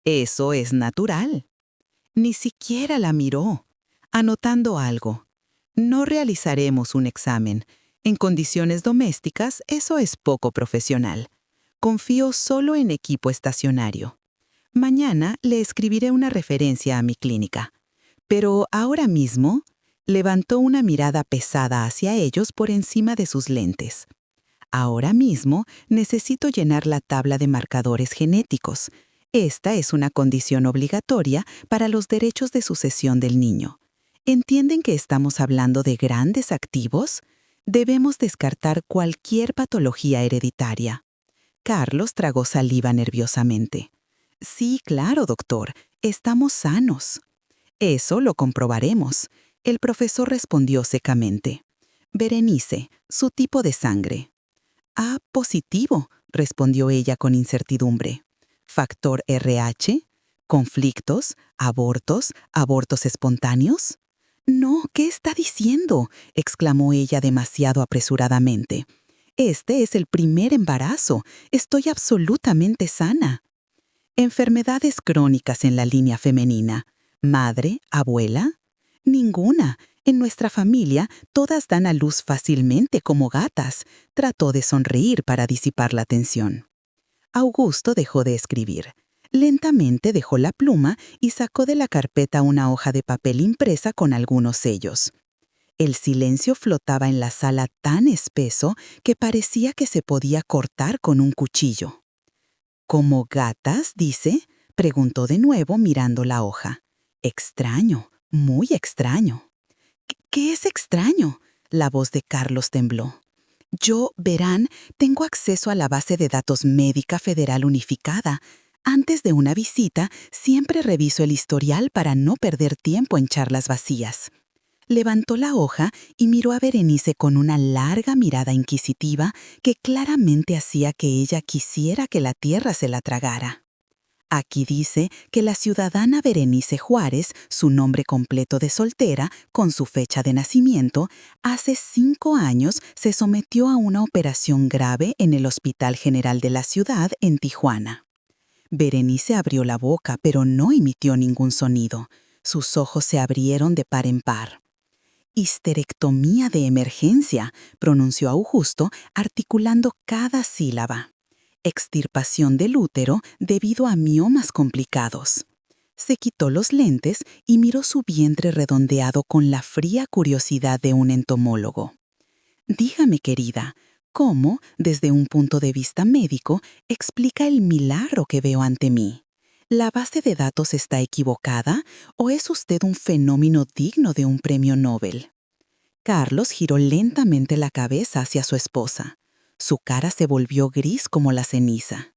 «Eso es natural». Ni siquiera la miró, anotando algo. «No realizaremos un examen. En condiciones domésticas, eso es poco profesional. Confío solo en equipo estacionario. Mañana le escribiré una referencia a mi clínica. Pero ahora mismo», levantó una mirada pesada hacia ellos por encima de sus lentes. «Ahora mismo necesito llenar la tabla de marcadores genéticos. Esta es una condición obligatoria para los derechos de sucesión del niño. ¿Entienden que estamos hablando de grandes activos? Debemos descartar cualquier patología hereditaria». Carlos tragó saliva nerviosamente. «Sí, claro, doctor. Estamos sanos». «Eso lo comprobaremos», el profesor respondió secamente. «Berenice, su tipo de sangre». «A positivo», respondió ella con incertidumbre. «¿Factor RH? ¿Conflictos? ¿Abortos? ¿Abortos espontáneos?» «No, ¿qué está diciendo?», exclamó ella demasiado apresuradamente. «Este es el primer embarazo. Estoy absolutamente sana». «¿Enfermedades crónicas en la línea femenina? ¿Madre? ¿Abuela?» «Ninguna. En nuestra familia todas dan a luz fácilmente como gatas», trató de sonreír para disipar la tensión. Augusto dejó de escribir. Lentamente dejó la pluma y sacó de la carpeta una hoja de papel impresa con algunos sellos. El silencio flotaba en la sala tan espeso que parecía que se podía cortar con un cuchillo. «¿Como gatas, dice?», preguntó de nuevo mirando la hoja. «Extraño, muy extraño». «¿Qué es extraño?», la voz de Carlos tembló. «Yo, verán, tengo acceso a la base de datos médica federal unificada. Antes de una visita, siempre reviso el historial para no perder tiempo en charlas vacías». Levantó la hoja y miró a Berenice con una larga mirada inquisitiva que claramente hacía que ella quisiera que la tierra se la tragara. Aquí dice que la ciudadana Berenice Juárez, su nombre completo de soltera, con su fecha de nacimiento, hace 5 años se sometió a una operación grave en el Hospital General de la ciudad en Tijuana. Berenice abrió la boca, pero no emitió ningún sonido. Sus ojos se abrieron de par en par. «Histerectomía de emergencia», pronunció Augusto, articulando cada sílaba. «Extirpación del útero debido a miomas complicados». Se quitó los lentes y miró su vientre redondeado con la fría curiosidad de un entomólogo. «Dígame, querida, ¿cómo, desde un punto de vista médico, explica el milagro que veo ante mí? ¿La base de datos está equivocada o es usted un fenómeno digno de un premio Nobel?» Carlos giró lentamente la cabeza hacia su esposa. Su cara se volvió gris como la ceniza.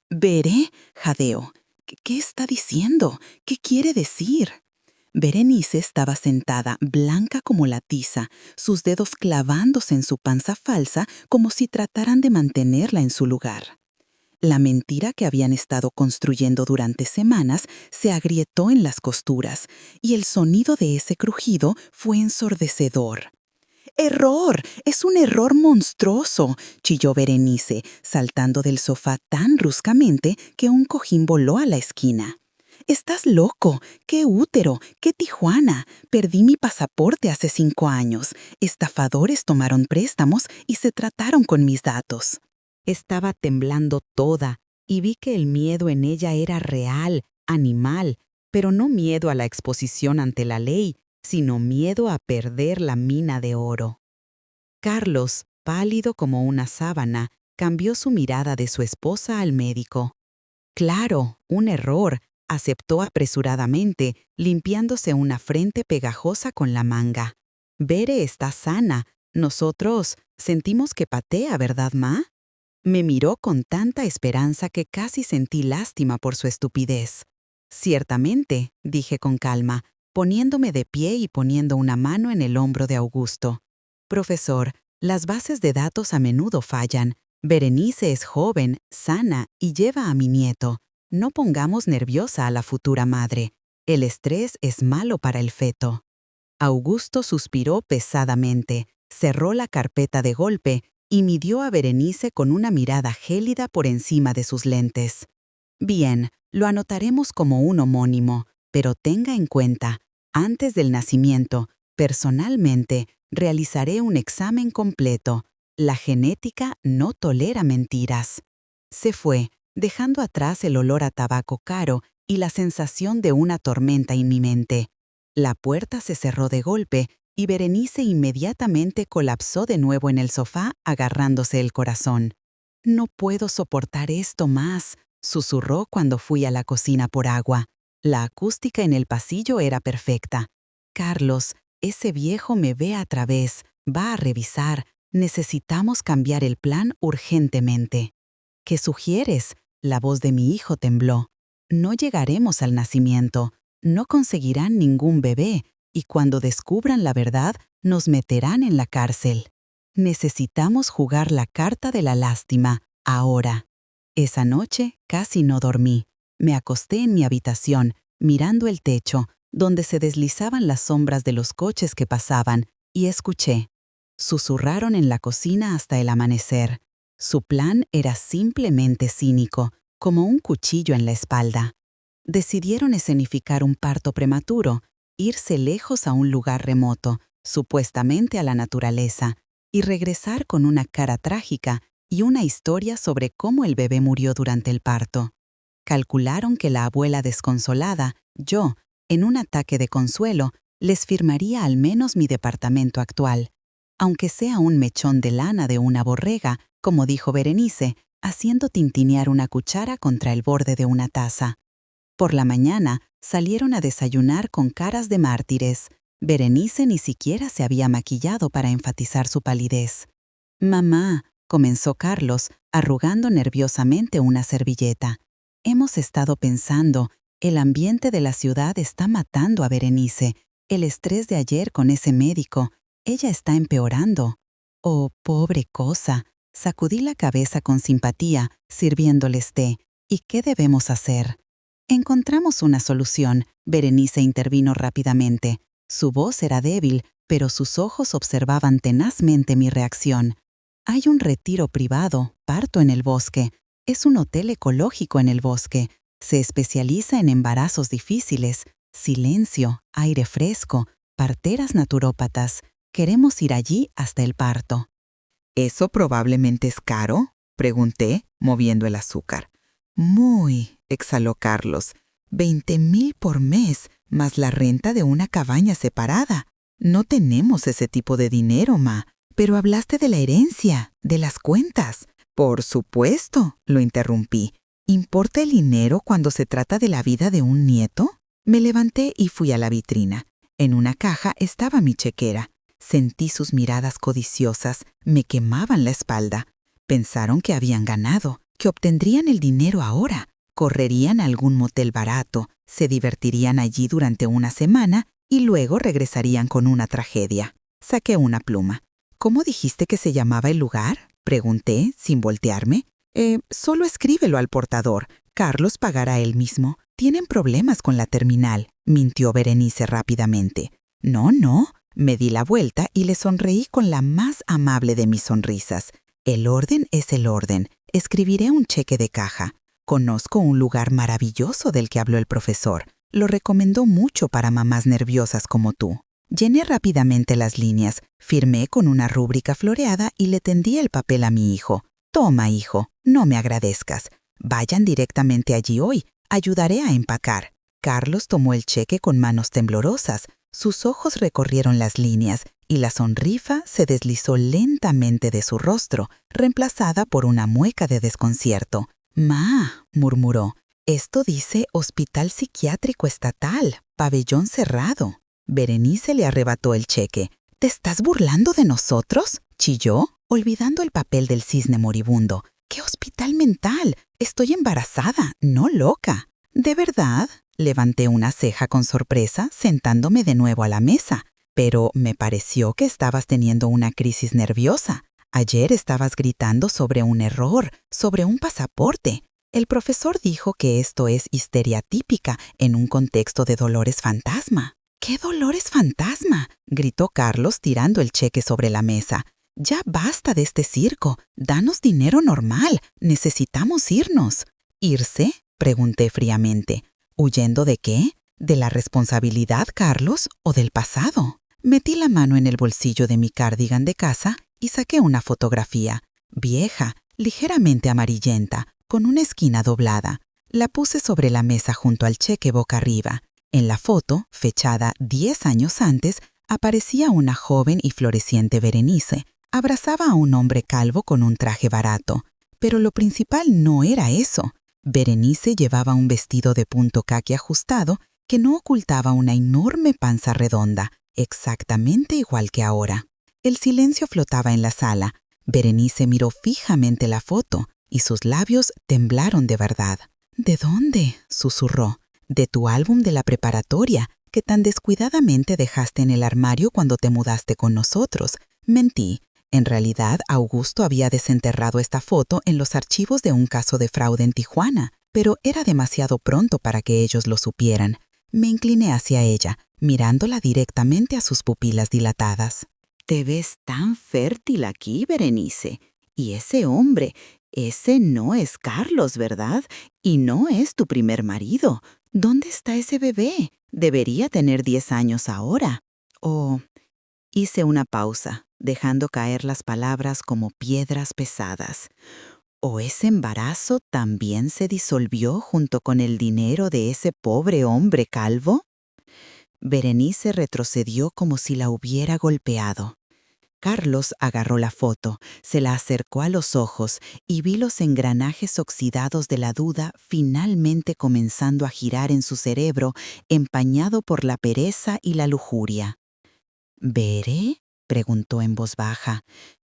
«Veré», jadeó. «¿Qué está diciendo? ¿Qué quiere decir?» Berenice estaba sentada, blanca como la tiza, sus dedos clavándose en su panza falsa como si trataran de mantenerla en su lugar. La mentira que habían estado construyendo durante semanas se agrietó en las costuras, y el sonido de ese crujido fue ensordecedor. «¡Error! ¡Es un error monstruoso!», chilló Berenice, saltando del sofá tan bruscamente que un cojín voló a la esquina. «¡Estás loco! ¡Qué útero! ¡Qué Tijuana! Perdí mi pasaporte hace 5 años. Estafadores tomaron préstamos y se trataron con mis datos». Estaba temblando toda y vi que el miedo en ella era real, animal, pero no miedo a la exposición ante la ley, sino miedo a perder la mina de oro. Carlos, pálido como una sábana, cambió su mirada de su esposa al médico. «Claro, un error», aceptó apresuradamente, limpiándose una frente pegajosa con la manga. «Bere está sana. Nosotros sentimos que patea, ¿verdad, ma?» Me miró con tanta esperanza que casi sentí lástima por su estupidez. «Ciertamente», dije con calma, poniéndome de pie y poniendo una mano en el hombro de Augusto. «Profesor, las bases de datos a menudo fallan. Berenice es joven, sana y lleva a mi nieto. No pongamos nerviosa a la futura madre. El estrés es malo para el feto». Augusto suspiró pesadamente, cerró la carpeta de golpe y midió a Berenice con una mirada gélida por encima de sus lentes. «Bien, lo anotaremos como un homónimo, pero tenga en cuenta, antes del nacimiento, personalmente, realizaré un examen completo. La genética no tolera mentiras». Se fue, dejando atrás el olor a tabaco caro y la sensación de una tormenta inminente. La puerta se cerró de golpe y Berenice inmediatamente colapsó de nuevo en el sofá, agarrándose el corazón. «No puedo soportar esto más», susurró cuando fui a la cocina por agua. La acústica en el pasillo era perfecta. «Carlos, ese viejo me ve a través, va a revisar. Necesitamos cambiar el plan urgentemente». «¿Qué sugieres?», la voz de mi hijo tembló. «No llegaremos al nacimiento. No conseguirán ningún bebé. Y cuando descubran la verdad, nos meterán en la cárcel. Necesitamos jugar la carta de la lástima, ahora». Esa noche casi no dormí. Me acosté en mi habitación, mirando el techo, donde se deslizaban las sombras de los coches que pasaban, y escuché. Susurraron en la cocina hasta el amanecer. Su plan era simplemente cínico, como un cuchillo en la espalda. Decidieron escenificar un parto prematuro, irse lejos a un lugar remoto, supuestamente a la naturaleza, y regresar con una cara trágica y una historia sobre cómo el bebé murió durante el parto. Calcularon que la abuela desconsolada, yo, en un ataque de consuelo, les firmaría al menos mi departamento actual, aunque sea un mechón de lana de una borrega, como dijo Berenice, haciendo tintinear una cuchara contra el borde de una taza. Por la mañana salieron a desayunar con caras de mártires. Berenice ni siquiera se había maquillado para enfatizar su palidez. «Mamá», comenzó Carlos, arrugando nerviosamente una servilleta. «Hemos estado pensando, el ambiente de la ciudad está matando a Berenice. El estrés de ayer con ese médico. Ella está empeorando. Oh, pobre cosa. Sacudí la cabeza con simpatía, sirviéndoles té. ¿Y qué debemos hacer? Encontramos una solución. Berenice intervino rápidamente. Su voz era débil, pero sus ojos observaban tenazmente mi reacción. Hay un retiro privado, parto en el bosque. Es un hotel ecológico en el bosque. Se especializa en embarazos difíciles. Silencio, aire fresco, parteras naturópatas. Queremos ir allí hasta el parto. ¿Eso probablemente es caro?, pregunté, moviendo el azúcar. Muy, exhaló Carlos. 20,000 por mes, más la renta de una cabaña separada. No tenemos ese tipo de dinero, ma. Pero hablaste de la herencia, de las cuentas. Por supuesto, lo interrumpí. ¿Importa el dinero cuando se trata de la vida de un nieto? Me levanté y fui a la vitrina. En una caja estaba mi chequera. Sentí sus miradas codiciosas, me quemaban la espalda. Pensaron que habían ganado, que obtendrían el dinero ahora. Correrían a algún motel barato, se divertirían allí durante una semana y luego regresarían con una tragedia. Saqué una pluma. ¿Cómo dijiste que se llamaba el lugar?, pregunté, sin voltearme. Solo escríbelo al portador. Carlos pagará él mismo. Tienen problemas con la terminal, mintió Berenice rápidamente. No, no. Me di la vuelta y le sonreí con la más amable de mis sonrisas. El orden es el orden. Escribiré un cheque de caja. Conozco un lugar maravilloso del que habló el profesor. Lo recomendó mucho para mamás nerviosas como tú. Llené rápidamente las líneas, firmé con una rúbrica floreada y le tendí el papel a mi hijo. Toma, hijo, no me agradezcas. Vayan directamente allí hoy. Ayudaré a empacar. Carlos tomó el cheque con manos temblorosas. Sus ojos recorrieron las líneas y la sonrisa se deslizó lentamente de su rostro, reemplazada por una mueca de desconcierto. «Ma», murmuró, «esto dice Hospital Psiquiátrico Estatal, pabellón cerrado». Berenice le arrebató el cheque. «¿Te estás burlando de nosotros?», chilló, olvidando el papel del cisne moribundo. «¿Qué hospital mental? Estoy embarazada, no loca». «¿De verdad?», levanté una ceja con sorpresa, sentándome de nuevo a la mesa. «Pero me pareció que estabas teniendo una crisis nerviosa. Ayer estabas gritando sobre un error, sobre un pasaporte. El profesor dijo que esto es histeria típica en un contexto de dolores fantasma». «¿Qué dolores fantasma?», gritó Carlos tirando el cheque sobre la mesa. «Ya basta de este circo. Danos dinero normal. Necesitamos irnos». «¿Irse?», pregunté fríamente. ¿Huyendo de qué? ¿De la responsabilidad, Carlos, o del pasado? Metí la mano en el bolsillo de mi cardigan de casa y saqué una fotografía. Vieja, ligeramente amarillenta, con una esquina doblada. La puse sobre la mesa junto al cheque boca arriba. En la foto, fechada 10 años antes, aparecía una joven y floreciente Berenice. Abrazaba a un hombre calvo con un traje barato. Pero lo principal no era eso. Berenice llevaba un vestido de punto caqui ajustado que no ocultaba una enorme panza redonda, exactamente igual que ahora. El silencio flotaba en la sala. Berenice miró fijamente la foto y sus labios temblaron de verdad. «¿De dónde?», susurró. «De tu álbum de la preparatoria, que tan descuidadamente dejaste en el armario cuando te mudaste con nosotros». Mentí. En realidad, Augusto había desenterrado esta foto en los archivos de un caso de fraude en Tijuana, pero era demasiado pronto para que ellos lo supieran. Me incliné hacia ella, mirándola directamente a sus pupilas dilatadas. «Te ves tan fértil aquí, Berenice. Y ese hombre, ese no es Carlos, ¿verdad? Y no es tu primer marido. ¿Dónde está ese bebé? Debería tener 10 años ahora». «Oh». Hice una pausa, dejando caer las palabras como piedras pesadas. ¿O ese embarazo también se disolvió junto con el dinero de ese pobre hombre calvo? Berenice retrocedió como si la hubiera golpeado. Carlos agarró la foto, se la acercó a los ojos y vi los engranajes oxidados de la duda finalmente comenzando a girar en su cerebro, empañado por la pereza y la lujuria. «¿Bere?», preguntó en voz baja.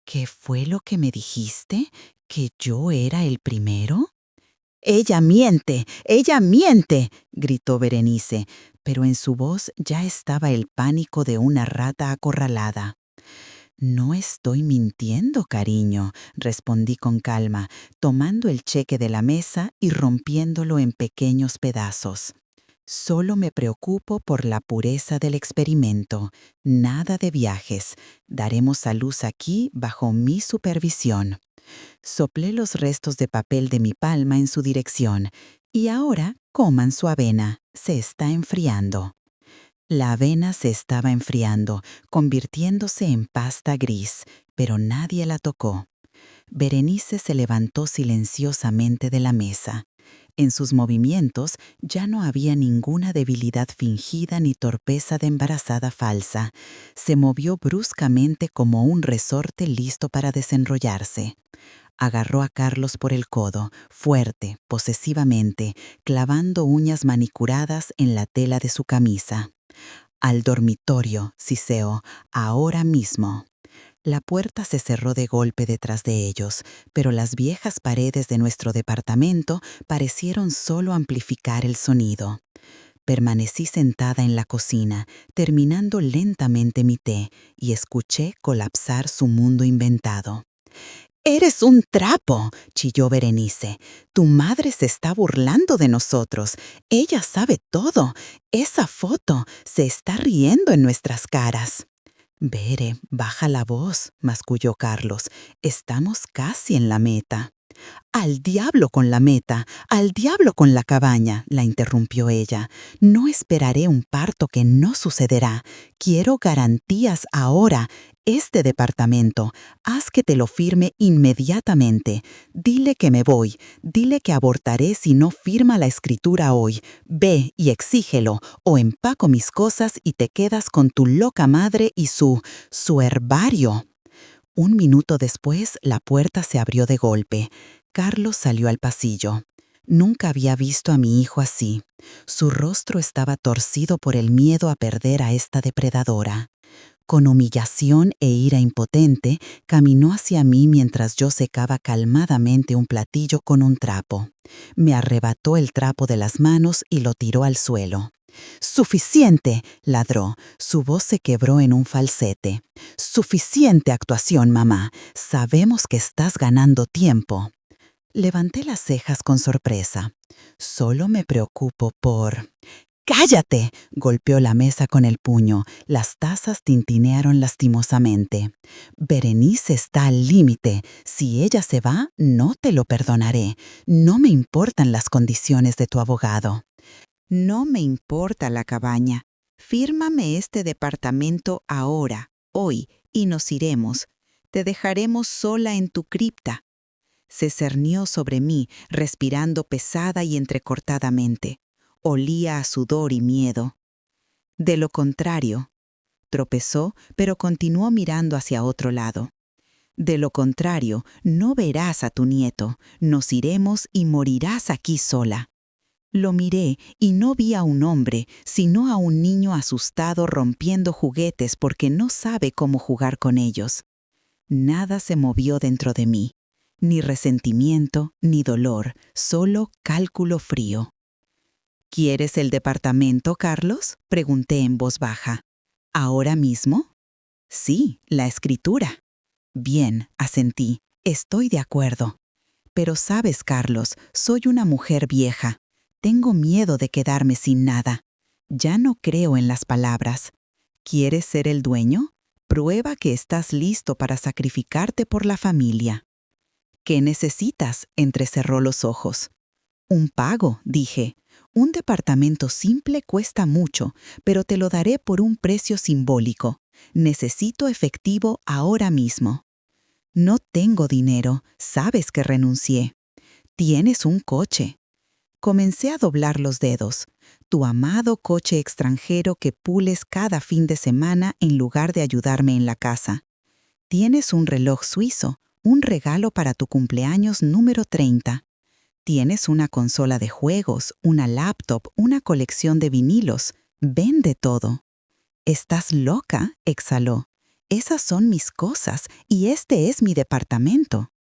«¿Qué fue lo que me dijiste? ¿Que yo era el primero?». ella miente, gritó Berenice, pero en su voz ya estaba el pánico de una rata acorralada. No estoy mintiendo, cariño, respondí con calma, tomando el cheque de la mesa y rompiéndolo en pequeños pedazos. Solo me preocupo por la pureza del experimento. Nada de viajes. Daremos a luz aquí bajo mi supervisión. Soplé los restos de papel de mi palma en su dirección. Y ahora coman su avena. Se está enfriando. La avena se estaba enfriando, convirtiéndose en pasta gris, pero nadie la tocó. Berenice se levantó silenciosamente de la mesa. En sus movimientos ya no había ninguna debilidad fingida ni torpeza de embarazada falsa. Se movió bruscamente como un resorte listo para desenrollarse. Agarró a Carlos por el codo, fuerte, posesivamente, clavando uñas manicuradas en la tela de su camisa. Al dormitorio, Siseo, ahora mismo. La puerta se cerró de golpe detrás de ellos, pero las viejas paredes de nuestro departamento parecieron solo amplificar el sonido. Permanecí sentada en la cocina, terminando lentamente mi té, y escuché colapsar su mundo inventado. «¡Eres un trapo!», chilló Berenice. «Tu madre se está burlando de nosotros. Ella sabe todo. Esa foto se está riendo en nuestras caras». «Bere, baja la voz», masculló Carlos. «Estamos casi en la meta». «Al diablo con la meta, al diablo con la cabaña», la interrumpió ella. «No esperaré un parto que no sucederá. Quiero garantías ahora. Este departamento, haz que te lo firme inmediatamente. Dile que me voy. Dile que abortaré si no firma la escritura hoy. Ve y exígelo, o empaco mis cosas y te quedas con tu loca madre y su herbario». Un minuto después, la puerta se abrió de golpe. Carlos salió al pasillo. Nunca había visto a mi hijo así. Su rostro estaba torcido por el miedo a perder a esta depredadora. Con humillación e ira impotente, caminó hacia mí mientras yo secaba calmadamente un platillo con un trapo. Me arrebató el trapo de las manos y lo tiró al suelo. «¡Suficiente!», ladró. Su voz se quebró en un falsete. «Suficiente actuación, mamá. Sabemos que estás ganando tiempo». Levanté las cejas con sorpresa. «Solo me preocupo por...» «¡Cállate!», golpeó la mesa con el puño. Las tazas tintinearon lastimosamente. «Berenice está al límite. Si ella se va, no te lo perdonaré. No me importan las condiciones de tu abogado». «No me importa la cabaña. Fírmame este departamento ahora, hoy, y nos iremos. Te dejaremos sola en tu cripta». Se cernió sobre mí, respirando pesada y entrecortadamente. Olía a sudor y miedo. «De lo contrario», tropezó, pero continuó mirando hacia otro lado. «De lo contrario, no verás a tu nieto. Nos iremos y morirás aquí sola». Lo miré y no vi a un hombre, sino a un niño asustado rompiendo juguetes porque no sabe cómo jugar con ellos. Nada se movió dentro de mí. Ni resentimiento, ni dolor, solo cálculo frío. «¿Quieres el departamento, Carlos?», pregunté en voz baja. «¿Ahora mismo?». «Sí, la escritura». «Bien», asentí. «Estoy de acuerdo». «Pero sabes, Carlos, soy una mujer vieja. Tengo miedo de quedarme sin nada. Ya no creo en las palabras. ¿Quieres ser el dueño? Prueba que estás listo para sacrificarte por la familia». «¿Qué necesitas?», entrecerró los ojos. «Un pago», dije. «Un departamento simple cuesta mucho, pero te lo daré por un precio simbólico. Necesito efectivo ahora mismo». «No tengo dinero, sabes que renuncié». «Tienes un coche». Comencé a doblar los dedos. «Tu amado coche extranjero que pules cada fin de semana en lugar de ayudarme en la casa. Tienes un reloj suizo, un regalo para tu cumpleaños número 30. Tienes una consola de juegos, una laptop, una colección de vinilos. Vende todo». «¿Estás loca?», exhaló. «Esas son mis cosas y este es mi departamento».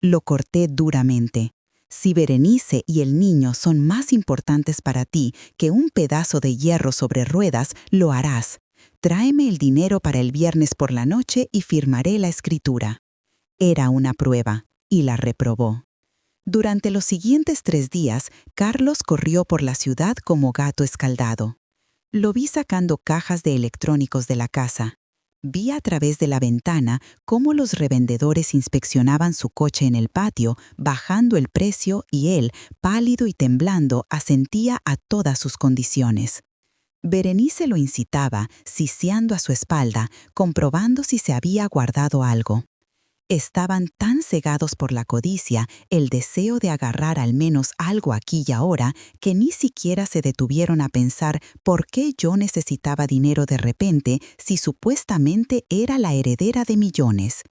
Lo corté duramente. Si Berenice y el niño son más importantes para ti que un pedazo de hierro sobre ruedas, lo harás. Tráeme el dinero para el viernes por la noche y firmaré la escritura. Era una prueba, y la reprobó. Durante los siguientes 3 días, Carlos corrió por la ciudad como gato escaldado. Lo vi sacando cajas de electrónicos de la casa. Vi a través de la ventana cómo los revendedores inspeccionaban su coche en el patio, bajando el precio, y él, pálido y temblando, asentía a todas sus condiciones. Berenice lo incitaba, siseando a su espalda, comprobando si se había guardado algo. Estaban tan cegados por la codicia, el deseo de agarrar al menos algo aquí y ahora, que ni siquiera se detuvieron a pensar por qué yo necesitaba dinero de repente si supuestamente era la heredera de millones.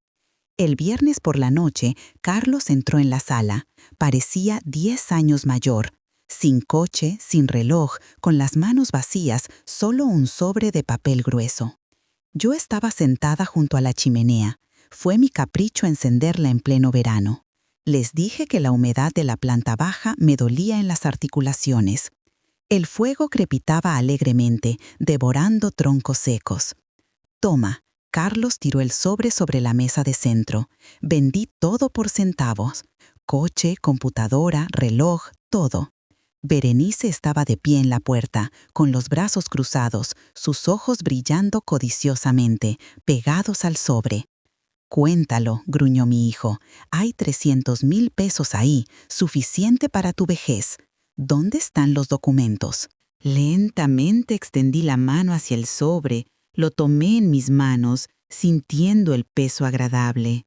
El viernes por la noche, Carlos entró en la sala. Parecía 10 años mayor. Sin coche, sin reloj, con las manos vacías, solo un sobre de papel grueso. Yo estaba sentada junto a la chimenea. Fue mi capricho encenderla en pleno verano. Les dije que la humedad de la planta baja me dolía en las articulaciones. El fuego crepitaba alegremente, devorando troncos secos. «Toma», Carlos tiró el sobre la mesa de centro. Vendí todo por centavos. Coche, computadora, reloj, todo. Berenice estaba de pie en la puerta, con los brazos cruzados, sus ojos brillando codiciosamente, pegados al sobre. «Cuéntalo», gruñó mi hijo. «Hay 300,000 pesos ahí, suficiente para tu vejez. ¿Dónde están los documentos?» Lentamente extendí la mano hacia el sobre, lo tomé en mis manos, sintiendo el peso agradable.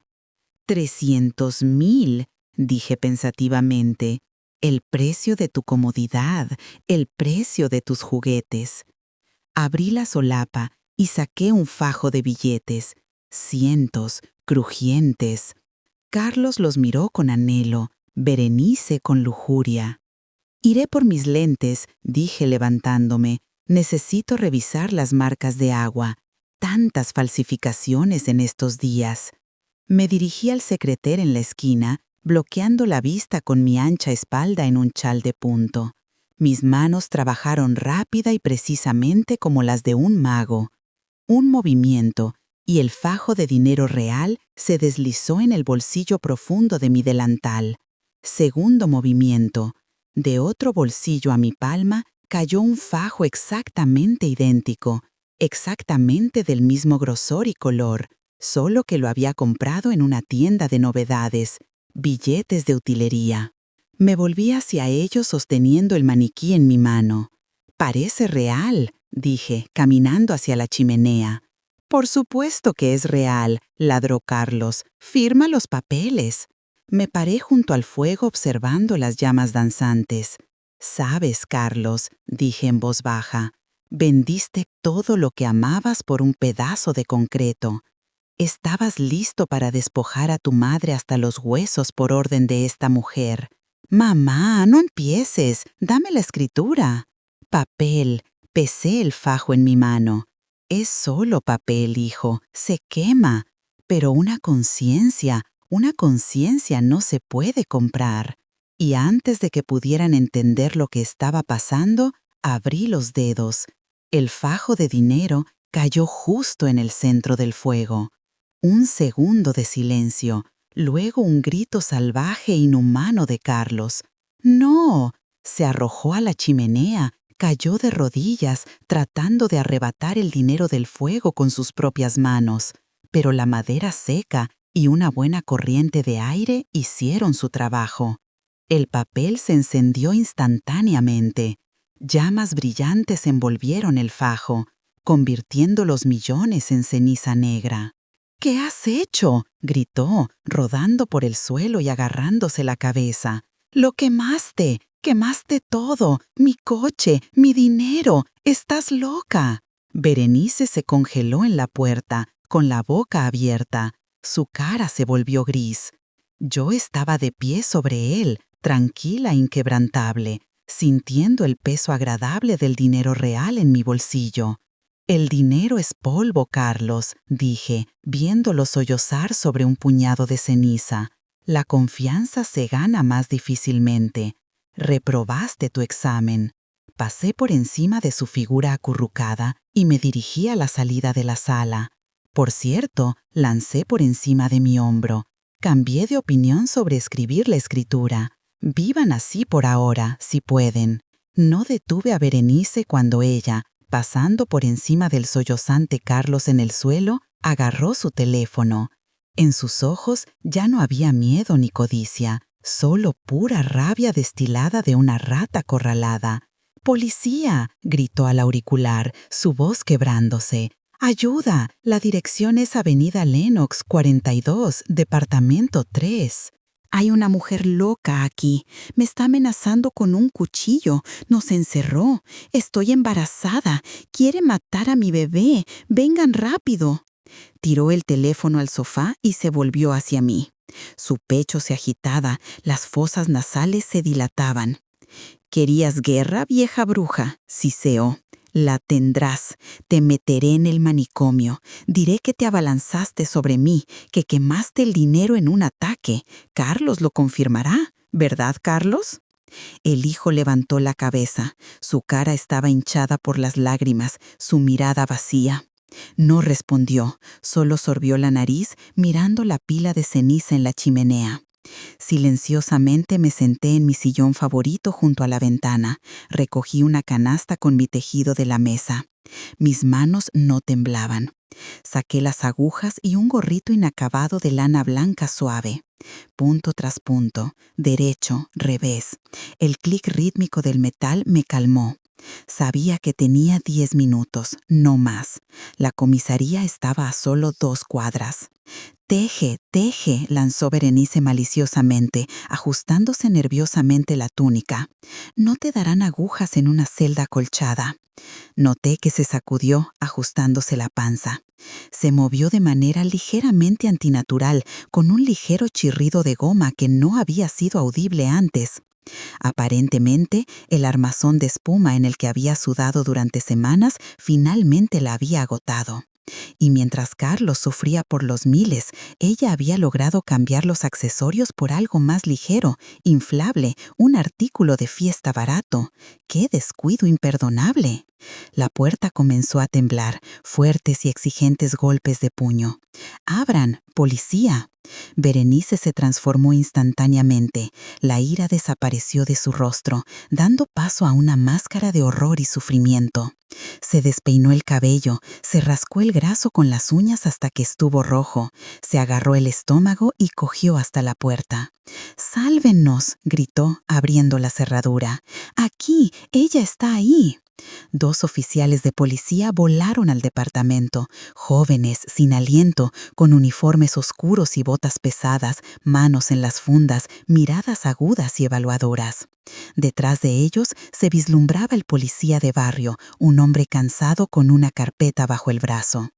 300,000, dije pensativamente. El precio de tu comodidad, el precio de tus juguetes. Abrí la solapa y saqué un fajo de billetes. Cientos, crujientes. Carlos los miró con anhelo, Berenice con lujuria. «Iré por mis lentes», dije levantándome. «Necesito revisar las marcas de agua. Tantas falsificaciones en estos días». Me dirigí al secreter en la esquina, bloqueando la vista con mi ancha espalda en un chal de punto. Mis manos trabajaron rápida y precisamente como las de un mago. Un movimiento, y el fajo de dinero real se deslizó en el bolsillo profundo de mi delantal. Segundo movimiento. De otro bolsillo a mi palma cayó un fajo exactamente idéntico, exactamente del mismo grosor y color, solo que lo había comprado en una tienda de novedades, billetes de utilería. Me volví hacia ellos sosteniendo el maniquí en mi mano. «Parece real», dije, caminando hacia la chimenea. «Por supuesto que es real», ladró Carlos. «Firma los papeles». Me paré junto al fuego observando las llamas danzantes. «Sabes, Carlos», dije en voz baja, «vendiste todo lo que amabas por un pedazo de concreto. Estabas listo para despojar a tu madre hasta los huesos por orden de esta mujer. Mamá, no empieces, dame la escritura». «Papel», pesé el fajo en mi mano. «Es solo papel, hijo, se quema, pero una conciencia no se puede comprar». Y antes de que pudieran entender lo que estaba pasando, abrí los dedos. El fajo de dinero cayó justo en el centro del fuego. Un segundo de silencio, luego un grito salvaje e inhumano de Carlos. «¡No!». Se arrojó a la chimenea, cayó de rodillas, tratando de arrebatar el dinero del fuego con sus propias manos. Pero la madera seca y una buena corriente de aire hicieron su trabajo. El papel se encendió instantáneamente. Llamas brillantes envolvieron el fajo, convirtiendo los millones en ceniza negra. «¿Qué has hecho?», gritó, rodando por el suelo y agarrándose la cabeza. «Lo quemaste todo, mi coche, mi dinero, estás loca». Berenice se congeló en la puerta, con la boca abierta. Su cara se volvió gris. Yo estaba de pie sobre él, tranquila e inquebrantable, sintiendo el peso agradable del dinero real en mi bolsillo. «El dinero es polvo, Carlos», dije, viéndolo sollozar sobre un puñado de ceniza. La confianza se gana más difícilmente. Reprobaste tu examen. Pasé por encima de su figura acurrucada y me dirigí a la salida de la sala. Por cierto, lancé por encima de mi hombro. Cambié de opinión sobre escribir la escritura. Vivan así por ahora, si pueden. No detuve a Berenice cuando ella, pasando por encima del sollozante Carlos en el suelo, agarró su teléfono. En sus ojos ya no había miedo ni codicia, solo pura rabia destilada de una rata acorralada. ¡Policía!, gritó al auricular, su voz quebrándose. ¡Ayuda! La dirección es Avenida Lenox 42, Departamento 3. Hay una mujer loca aquí. Me está amenazando con un cuchillo. Nos encerró. Estoy embarazada. Quiere matar a mi bebé. Vengan rápido. Tiró el teléfono al sofá y se volvió hacia mí. Su pecho se agitaba, las fosas nasales se dilataban. ¿Querías guerra, vieja bruja?, siseó. La tendrás. Te meteré en el manicomio. Diré que te abalanzaste sobre mí, que quemaste el dinero en un ataque. Carlos lo confirmará, ¿verdad, Carlos? El hijo levantó la cabeza. Su cara estaba hinchada por las lágrimas, su mirada vacía. No respondió, solo sorbió la nariz mirando la pila de ceniza en la chimenea. Silenciosamente me senté en mi sillón favorito junto a la ventana. Recogí una canasta con mi tejido de la mesa. Mis manos no temblaban. Saqué las agujas y un gorrito inacabado de lana blanca suave. Punto tras punto, derecho, revés. El clic rítmico del metal me calmó. Sabía que tenía 10 minutos, no más. La comisaría estaba a solo 2 cuadras. «Teje, teje», lanzó Berenice maliciosamente, ajustándose nerviosamente la túnica. «No te darán agujas en una celda acolchada». Noté que se sacudió, ajustándose la panza. Se movió de manera ligeramente antinatural, con un ligero chirrido de goma que no había sido audible antes. Aparentemente, el armazón de espuma en el que había sudado durante semanas finalmente la había agotado. Y mientras Carlos sufría por los miles, ella había logrado cambiar los accesorios por algo más ligero, inflable, un artículo de fiesta barato. ¡Qué descuido imperdonable! La puerta comenzó a temblar, fuertes y exigentes golpes de puño. «¡Abran! ¡Policía!». Berenice se transformó instantáneamente. La ira desapareció de su rostro, dando paso a una máscara de horror y sufrimiento. Se despeinó el cabello, se rascó el graso con las uñas hasta que estuvo rojo, se agarró el estómago y cogió hasta la puerta. «¡Sálvenos!», gritó, abriendo la cerradura. «Aquí, ella está ahí». 2 oficiales de policía volaron al departamento, jóvenes, sin aliento, con uniformes oscuros y botas pesadas, manos en las fundas, miradas agudas y evaluadoras. Detrás de ellos se vislumbraba el policía de barrio, un hombre cansado con una carpeta bajo el brazo.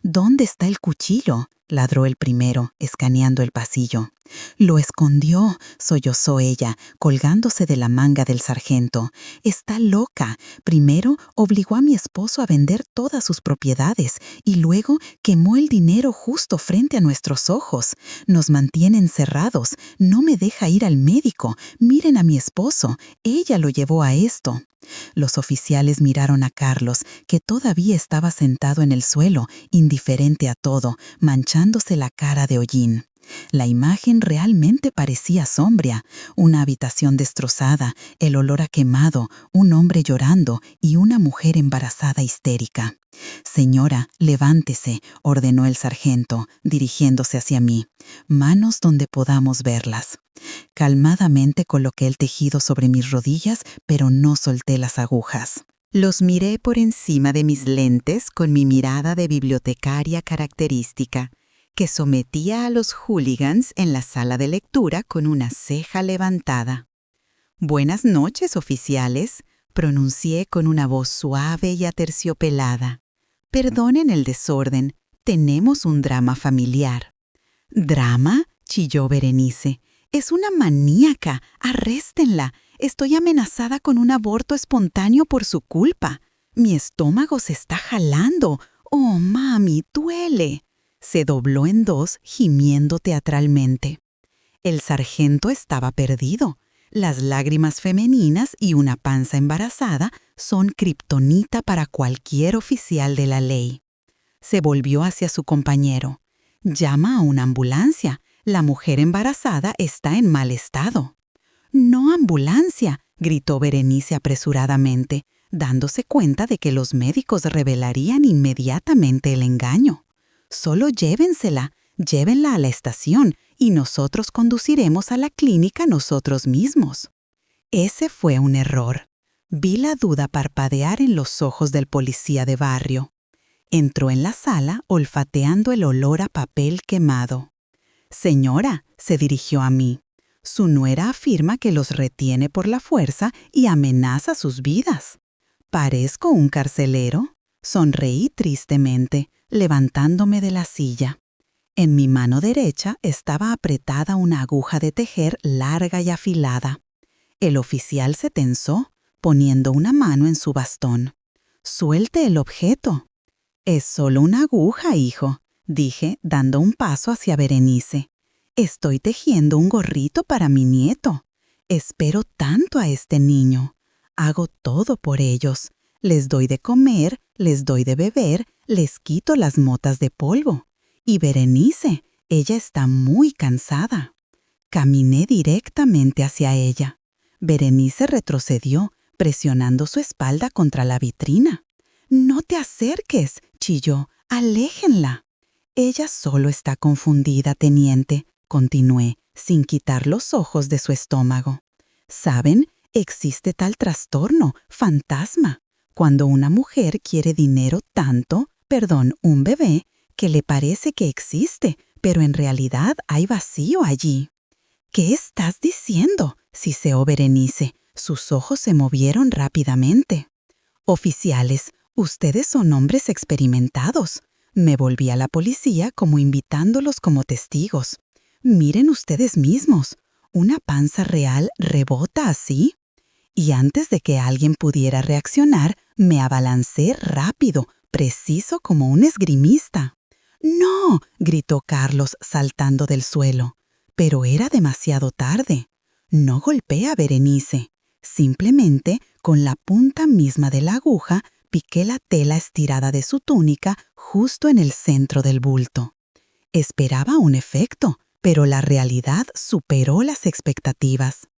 «¿Dónde está el cuchillo?», ladró el primero, escaneando el pasillo. «Lo escondió», sollozó ella, colgándose de la manga del sargento. «Está loca. Primero obligó a mi esposo a vender todas sus propiedades y luego quemó el dinero justo frente a nuestros ojos. Nos mantiene encerrados. No me deja ir al médico. Miren a mi esposo. Ella lo llevó a esto». Los oficiales miraron a Carlos, que todavía estaba sentado en el suelo, indiferente a todo, manchándose la cara de hollín. La imagen realmente parecía sombría. Una habitación destrozada, el olor a quemado, un hombre llorando y una mujer embarazada histérica. «Señora, levántese», ordenó el sargento, dirigiéndose hacia mí. «Manos donde podamos verlas». Calmadamente coloqué el tejido sobre mis rodillas, pero no solté las agujas. Los miré por encima de mis lentes con mi mirada de bibliotecaria característica, que sometía a los hooligans en la sala de lectura con una ceja levantada. «Buenas noches, oficiales», pronuncié con una voz suave y aterciopelada. «Perdonen el desorden, tenemos un drama familiar». «¿Drama?», chilló Berenice. «Es una maníaca, arréstenla. Estoy amenazada con un aborto espontáneo por su culpa. Mi estómago se está jalando. Oh, mami, duele». Se dobló en 2, gimiendo teatralmente. El sargento estaba perdido. Las lágrimas femeninas y una panza embarazada son kriptonita para cualquier oficial de la ley. Se volvió hacia su compañero. «Llama a una ambulancia. La mujer embarazada está en mal estado». «No ambulancia», gritó Berenice apresuradamente, dándose cuenta de que los médicos revelarían inmediatamente el engaño. «Solo llévenla a la estación y nosotros conduciremos a la clínica nosotros mismos». Ese fue un error. Vi la duda parpadear en los ojos del policía de barrio. Entró en la sala olfateando el olor a papel quemado. «Señora», se dirigió a mí, «su nuera afirma que los retiene por la fuerza y amenaza sus vidas». «¿Parezco un carcelero?», sonreí tristemente, levantándome de la silla. En mi mano derecha estaba apretada una aguja de tejer larga y afilada. El oficial se tensó, poniendo una mano en su bastón. «Suelte el objeto». «Es solo una aguja, hijo», dije, dando un paso hacia Berenice. «Estoy tejiendo un gorrito para mi nieto. Espero tanto a este niño. Hago todo por ellos. Les doy de comer, les doy de beber, les quito las motas de polvo. Y Berenice, ella está muy cansada». Caminé directamente hacia ella. Berenice retrocedió, presionando su espalda contra la vitrina. «No te acerques», chilló, «aléjenla». «Ella solo está confundida, teniente», continué, sin quitar los ojos de su estómago. «¿Saben? Existe tal trastorno, fantasma, cuando una mujer quiere dinero tanto, un bebé, que le parece que existe, pero en realidad hay vacío allí». «¿Qué estás diciendo?», siseó Berenice. Sus ojos se movieron rápidamente. «Oficiales, ustedes son hombres experimentados». Me volví a la policía como invitándolos como testigos. «Miren ustedes mismos, ¿una panza real rebota así?». Y antes de que alguien pudiera reaccionar, me abalancé rápido, preciso como un esgrimista. «¡No!», gritó Carlos saltando del suelo. Pero era demasiado tarde. No golpeé a Berenice. Simplemente, con la punta misma de la aguja, piqué la tela estirada de su túnica justo en el centro del bulto. Esperaba un efecto, pero la realidad superó las expectativas.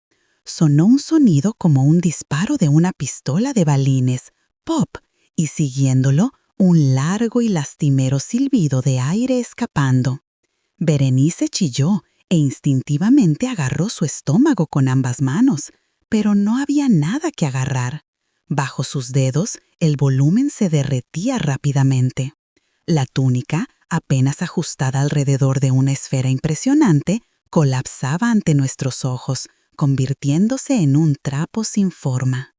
Sonó un sonido como un disparo de una pistola de balines, ¡pop!, y siguiéndolo, un largo y lastimero silbido de aire escapando. Berenice chilló e instintivamente agarró su estómago con ambas manos, pero no había nada que agarrar. Bajo sus dedos, el volumen se derretía rápidamente. La túnica, apenas ajustada alrededor de una esfera impresionante, colapsaba ante nuestros ojos, convirtiéndose en un trapo sin forma.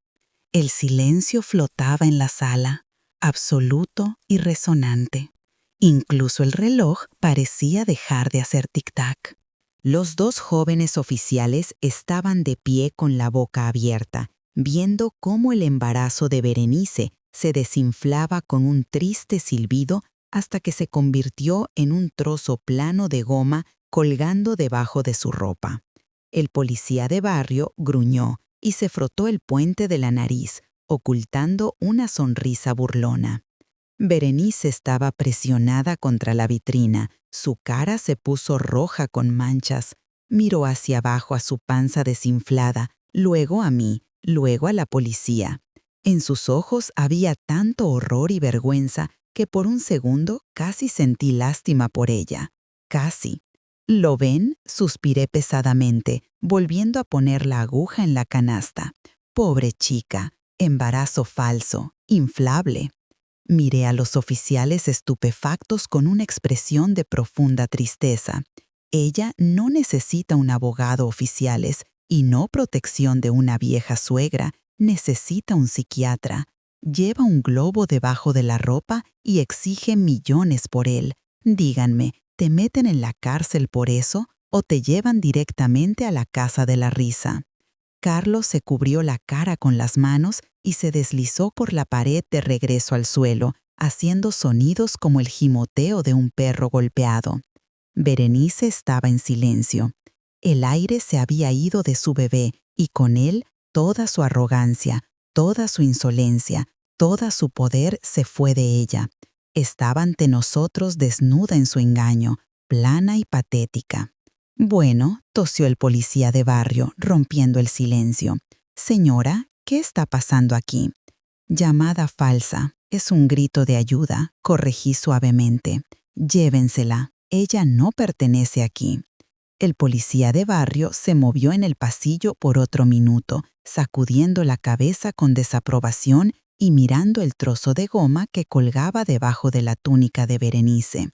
El silencio flotaba en la sala, absoluto y resonante. Incluso el reloj parecía dejar de hacer tic-tac. Los dos jóvenes oficiales estaban de pie con la boca abierta, viendo cómo el embarazo de Berenice se desinflaba con un triste silbido hasta que se convirtió en un trozo plano de goma colgando debajo de su ropa. El policía de barrio gruñó y se frotó el puente de la nariz, ocultando una sonrisa burlona. Berenice estaba presionada contra la vitrina, su cara se puso roja con manchas. Miró hacia abajo a su panza desinflada, luego a mí, luego a la policía. En sus ojos había tanto horror y vergüenza que por un segundo casi sentí lástima por ella. Casi. «¿Lo ven?», suspiré pesadamente, volviendo a poner la aguja en la canasta. «Pobre chica, embarazo falso, inflable». Miré a los oficiales estupefactos con una expresión de profunda tristeza. Ella no necesita un abogado, oficiales, y no protección de una vieja suegra, necesita un psiquiatra. Lleva un globo debajo de la ropa y exige millones por él. Díganme, ¿te meten en la cárcel por eso o te llevan directamente a la casa de la risa? Carlos se cubrió la cara con las manos y se deslizó por la pared de regreso al suelo, haciendo sonidos como el gimoteo de un perro golpeado. Berenice estaba en silencio. El aire se había ido de su bebé y con él toda su arrogancia, toda su insolencia, todo su poder se fue de ella. Estaba ante nosotros desnuda en su engaño, plana y patética. Bueno, tosió el policía de barrio, rompiendo el silencio. Señora, ¿qué está pasando aquí? Llamada falsa. Es un grito de ayuda, corregí suavemente. Llévensela. Ella no pertenece aquí. El policía de barrio se movió en el pasillo por otro minuto, sacudiendo la cabeza con desaprobación y mirando el trozo de goma que colgaba debajo de la túnica de Berenice.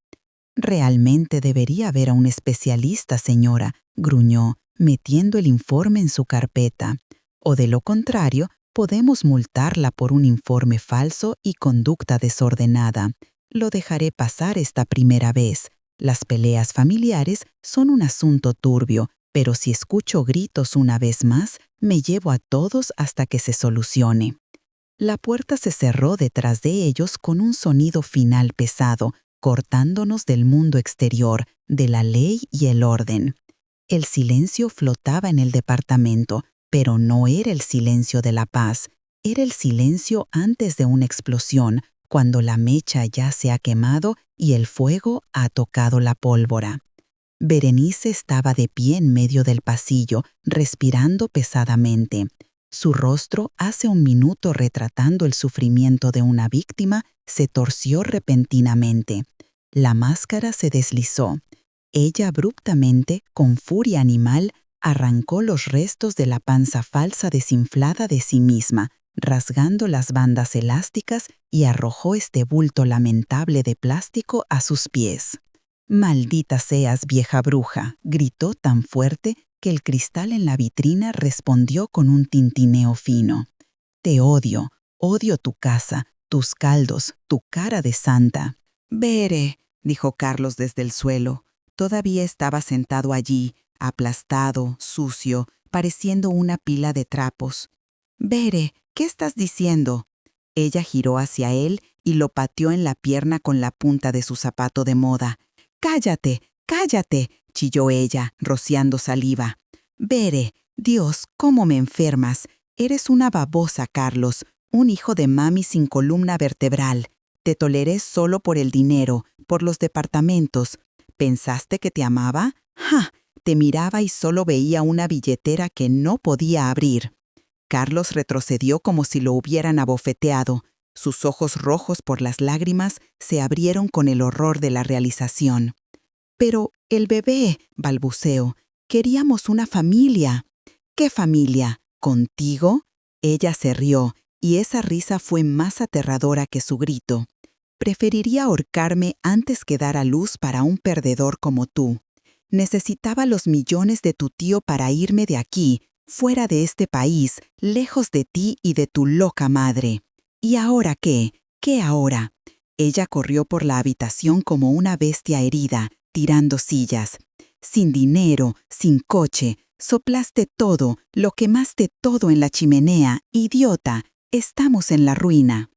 Realmente debería ver a un especialista, señora, gruñó, metiendo el informe en su carpeta. O de lo contrario, podemos multarla por un informe falso y conducta desordenada. Lo dejaré pasar esta primera vez. Las peleas familiares son un asunto turbio, pero si escucho gritos una vez más, me llevo a todos hasta que se solucione. La puerta se cerró detrás de ellos con un sonido final pesado, cortándonos del mundo exterior, de la ley y el orden. El silencio flotaba en el departamento, pero no era el silencio de la paz, era el silencio antes de una explosión, cuando la mecha ya se ha quemado y el fuego ha tocado la pólvora. Berenice estaba de pie en medio del pasillo, respirando pesadamente. Su rostro, hace un minuto retratando el sufrimiento de una víctima, se torció repentinamente. La máscara se deslizó. Ella abruptamente, con furia animal, arrancó los restos de la panza falsa desinflada de sí misma, rasgando las bandas elásticas y arrojó este bulto lamentable de plástico a sus pies. «Maldita seas, vieja bruja», gritó tan fuerte que el cristal en la vitrina respondió con un tintineo fino. «Te odio, odio tu casa, tus caldos, tu cara de santa». «Bere», dijo Carlos desde el suelo. Todavía estaba sentado allí, aplastado, sucio, pareciendo una pila de trapos. «Bere, ¿qué estás diciendo?» Ella giró hacia él y lo pateó en la pierna con la punta de su zapato de moda. «¡Cállate, cállate!», chilló ella, rociando saliva. «Bere, Dios, ¿cómo me enfermas? Eres una babosa, Carlos, un hijo de mami sin columna vertebral. Te toleré solo por el dinero, por los departamentos. ¿Pensaste que te amaba? ¡Ja! Te miraba y solo veía una billetera que no podía abrir». Carlos retrocedió como si lo hubieran abofeteado. Sus ojos rojos por las lágrimas se abrieron con el horror de la realización. «Pero el bebé», balbuceó, «queríamos una familia». «¿Qué familia? ¿Contigo?» Ella se rió, y esa risa fue más aterradora que su grito. «Preferiría ahorcarme antes que dar a luz para un perdedor como tú. Necesitaba los millones de tu tío para irme de aquí, fuera de este país, lejos de ti y de tu loca madre. ¿Y ahora qué? ¿Qué ahora?» Ella corrió por la habitación como una bestia herida, tirando sillas. «Sin dinero, sin coche, soplaste todo, lo quemaste todo en la chimenea, idiota, estamos en la ruina».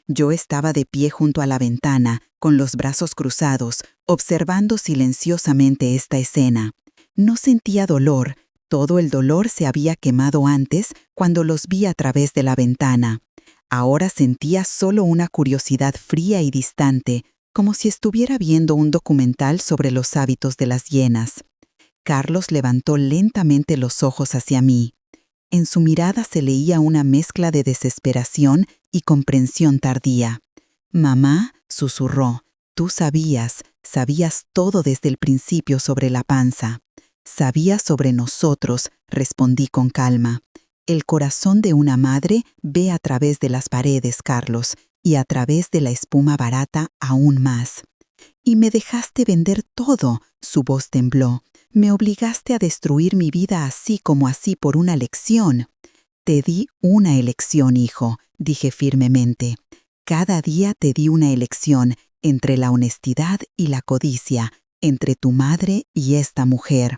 Yo estaba de pie junto a la ventana, con los brazos cruzados, observando silenciosamente esta escena. No sentía dolor. Todo el dolor se había quemado antes, cuando los vi a través de la ventana. Ahora sentía solo una curiosidad fría y distante, como si estuviera viendo un documental sobre los hábitos de las hienas. Carlos levantó lentamente los ojos hacia mí. En su mirada se leía una mezcla de desesperación y comprensión tardía. «Mamá», susurró, «tú sabías todo desde el principio sobre la panza». «Sabía sobre nosotros», respondí con calma. «El corazón de una madre ve a través de las paredes, Carlos, y a través de la espuma barata aún más». «Y me dejaste vender todo», su voz tembló. «Me obligaste a destruir mi vida así como así por una lección». «Te di una elección, hijo», dije firmemente. «Cada día te di una elección entre la honestidad y la codicia, entre tu madre y esta mujer.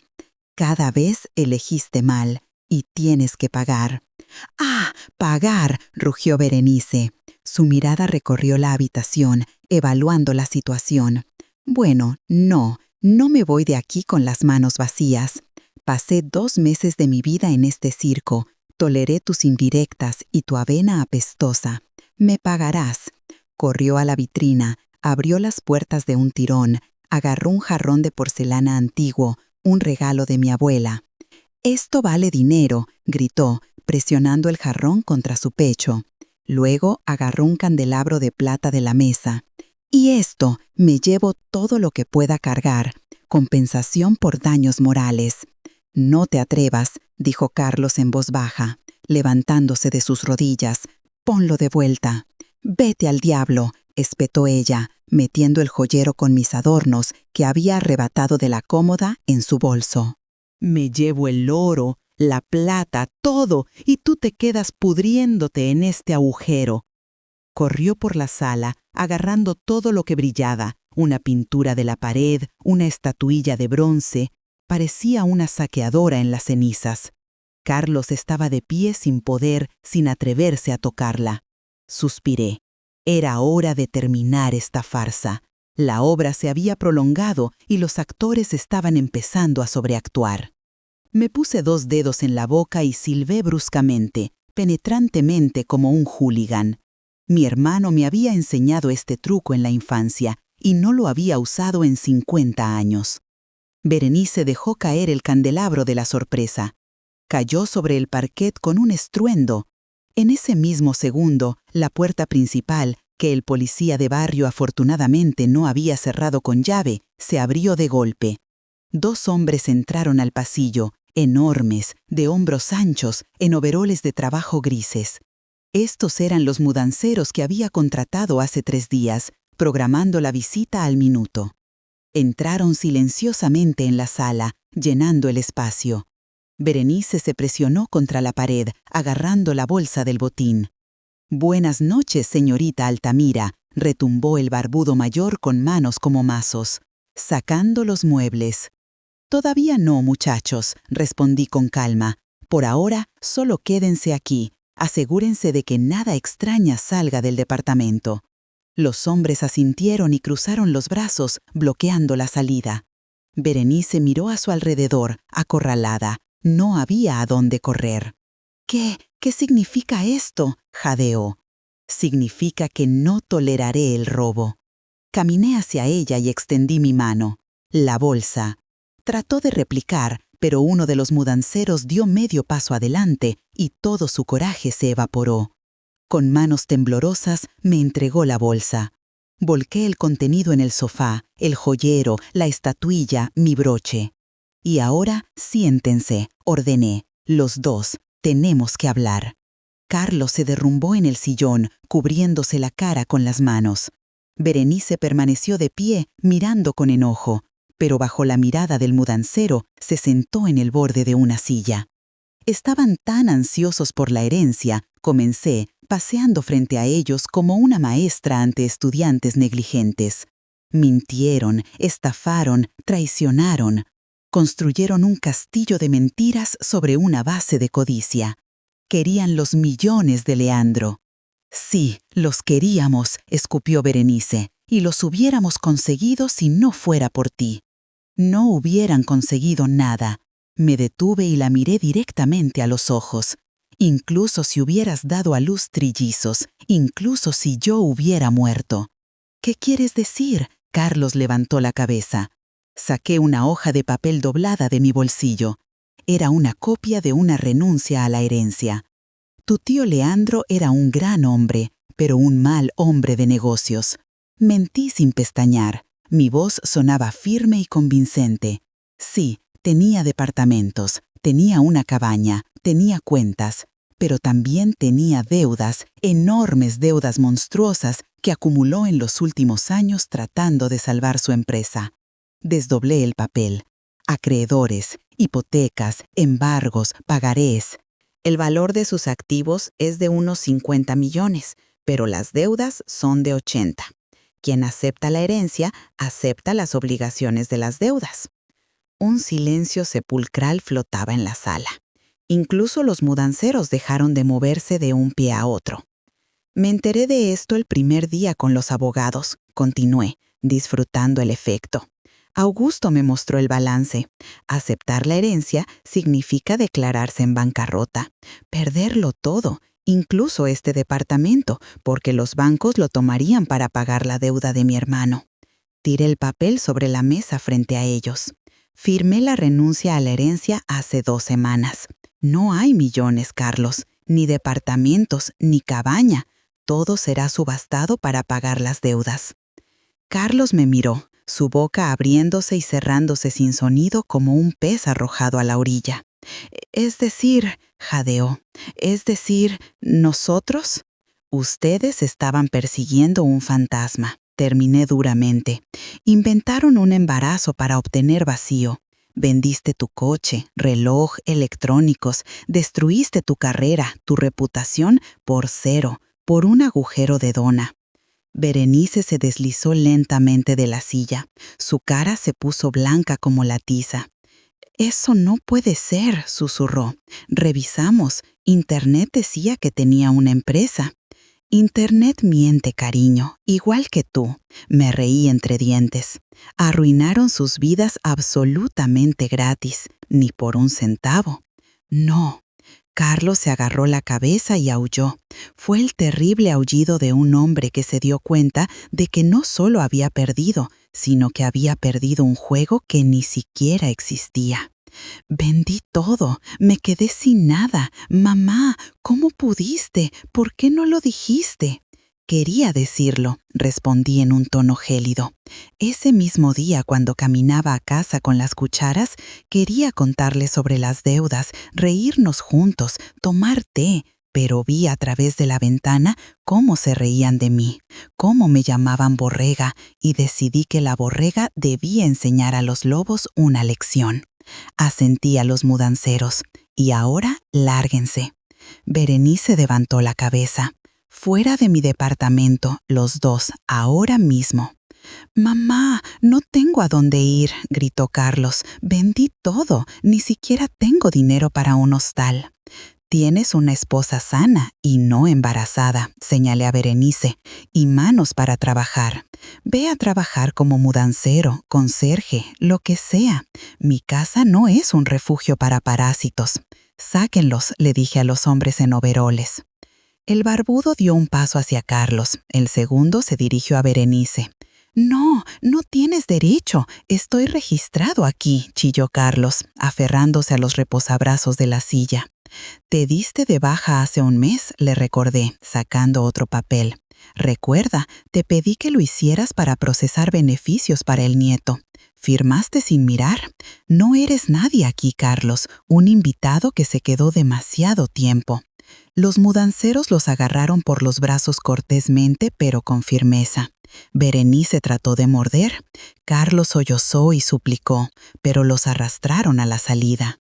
Cada vez elegiste mal y tienes que pagar». «¡Ah, pagar!», rugió Berenice. Su mirada recorrió la habitación, evaluando la situación. «Bueno, no me voy de aquí con las manos vacías. Pasé 2 meses de mi vida en este circo. Toleré tus indirectas y tu avena apestosa. Me pagarás. Corrió a la vitrina, abrió las puertas de un tirón, agarró un jarrón de porcelana antiguo, un regalo de mi abuela. «Esto vale dinero», gritó, presionando el jarrón contra su pecho. Luego agarró un candelabro de plata de la mesa. «Y esto, me llevo todo lo que pueda cargar. Compensación por daños morales». «No te atrevas», dijo Carlos en voz baja, levantándose de sus rodillas. «Ponlo de vuelta». «Vete al diablo», espetó ella, metiendo el joyero con mis adornos que había arrebatado de la cómoda en su bolso. Me llevo el oro, la plata, todo, y tú te quedas pudriéndote en este agujero. Corrió por la sala, agarrando todo lo que brillaba, una pintura de la pared, una estatuilla de bronce. Parecía una saqueadora en las cenizas. Carlos estaba de pie sin poder, sin atreverse a tocarla. Suspiré. Era hora de terminar esta farsa. La obra se había prolongado y los actores estaban empezando a sobreactuar. Me puse 2 dedos en la boca y silbé bruscamente, penetrantemente como un hooligan. Mi hermano me había enseñado este truco en la infancia y no lo había usado en 50 años. Berenice dejó caer el candelabro de la sorpresa. Cayó sobre el parquet con un estruendo. En ese mismo segundo, la puerta principal, que el policía de barrio afortunadamente no había cerrado con llave, se abrió de golpe. 2 hombres entraron al pasillo, enormes, de hombros anchos, en overoles de trabajo grises. Estos eran los mudanceros que había contratado hace 3 días, programando la visita al minuto. Entraron silenciosamente en la sala, llenando el espacio. Berenice se presionó contra la pared, agarrando la bolsa del botín. «Buenas noches, señorita Altamira», retumbó el barbudo mayor con manos como mazos, sacando los muebles. «Todavía no, muchachos», respondí con calma. «Por ahora, solo quédense aquí. Asegúrense de que nada extraña salga del departamento». Los hombres asintieron y cruzaron los brazos, bloqueando la salida. Berenice miró a su alrededor, acorralada. No había a dónde correr. ¿Qué significa esto?», jadeó. «Significa que no toleraré el robo». Caminé hacia ella y extendí mi mano. La bolsa. Trató de replicar, pero uno de los mudanceros dio medio paso adelante y todo su coraje se evaporó. Con manos temblorosas me entregó la bolsa. Volqué el contenido en el sofá, el joyero, la estatuilla, mi broche. «Y ahora, siéntense», ordené. «Los 2, tenemos que hablar». Carlos se derrumbó en el sillón, cubriéndose la cara con las manos. Berenice permaneció de pie, mirando con enojo, pero bajo la mirada del mudancero se sentó en el borde de una silla. Estaban tan ansiosos por la herencia, comencé, paseando frente a ellos como una maestra ante estudiantes negligentes. Mintieron, estafaron, traicionaron. Construyeron un castillo de mentiras sobre una base de codicia. Querían los millones de Leandro. «Sí, los queríamos», escupió Berenice, «y los hubiéramos conseguido si no fuera por ti». No hubieran conseguido nada. Me detuve y la miré directamente a los ojos. «Incluso si hubieras dado a luz trillizos, incluso si yo hubiera muerto». «¿Qué quieres decir?», Carlos levantó la cabeza. Saqué una hoja de papel doblada de mi bolsillo. Era una copia de una renuncia a la herencia. «Tu tío Leandro era un gran hombre, pero un mal hombre de negocios». Mentí sin pestañear. Mi voz sonaba firme y convincente. Sí, tenía departamentos, tenía una cabaña, tenía cuentas, pero también tenía deudas, enormes deudas monstruosas que acumuló en los últimos años tratando de salvar su empresa. Desdoblé el papel. Acreedores, hipotecas, embargos, pagarés. El valor de sus activos es de unos 50 millones, pero las deudas son de 80. Quien acepta la herencia, acepta las obligaciones de las deudas. Un silencio sepulcral flotaba en la sala. Incluso los mudanceros dejaron de moverse de un pie a otro. Me enteré de esto el primer día con los abogados, continué, disfrutando el efecto. Augusto me mostró el balance. Aceptar la herencia significa declararse en bancarrota, perderlo todo, incluso este departamento, porque los bancos lo tomarían para pagar la deuda de mi hermano. Tiré el papel sobre la mesa frente a ellos. Firmé la renuncia a la herencia hace 2 semanas. No hay millones, Carlos, ni departamentos, ni cabaña. Todo será subastado para pagar las deudas. Carlos me miró, su boca abriéndose y cerrándose sin sonido como un pez arrojado a la orilla. Es decir, jadeó, es decir, ¿nosotros? Ustedes estaban persiguiendo un fantasma. Terminé duramente. Inventaron un embarazo para obtener vacío. Vendiste tu coche, reloj, electrónicos, destruiste tu carrera, tu reputación por 0, por un agujero de dona. Berenice se deslizó lentamente de la silla. Su cara se puso blanca como la tiza. «Eso no puede ser», susurró. «Revisamos. Internet decía que tenía una empresa». «Internet miente, cariño, igual que tú», me reí entre dientes. Arruinaron sus vidas absolutamente gratis, ni por 1 centavo. No. Carlos se agarró la cabeza y aulló. Fue el terrible aullido de un hombre que se dio cuenta de que no solo había perdido, sino que había perdido un juego que ni siquiera existía. Vendí todo, me quedé sin nada. Mamá, ¿cómo pudiste? ¿Por qué no lo dijiste? Quería decirlo, respondí en un tono gélido. Ese mismo día, cuando caminaba a casa con las cucharas, quería contarles sobre las deudas, reírnos juntos, tomar té, pero vi a través de la ventana cómo se reían de mí, cómo me llamaban borrega, y decidí que la borrega debía enseñar a los lobos una lección. Asentí a los mudanceros. «Y ahora, lárguense». Berenice levantó la cabeza. «Fuera de mi departamento, los 2, ahora mismo». «Mamá, no tengo a dónde ir», gritó Carlos. «Vendí todo, ni siquiera tengo dinero para un hostal». «Tienes una esposa sana y no embarazada», señalé a Berenice, «y manos para trabajar. Ve a trabajar como mudancero, conserje, lo que sea. Mi casa no es un refugio para parásitos. Sáquenlos», le dije a los hombres en overoles. El barbudo dio un paso hacia Carlos, el segundo se dirigió a Berenice. «No, no tienes derecho, estoy registrado aquí», chilló Carlos, aferrándose a los reposabrazos de la silla. «Te diste de baja hace 1 mes», le recordé, sacando otro papel. «Recuerda, te pedí que lo hicieras para procesar beneficios para el nieto. ¿Firmaste sin mirar? No eres nadie aquí, Carlos, un invitado que se quedó demasiado tiempo». Los mudanceros los agarraron por los brazos cortésmente, pero con firmeza. Berenice trató de morder. Carlos sollozó y suplicó, pero los arrastraron a la salida.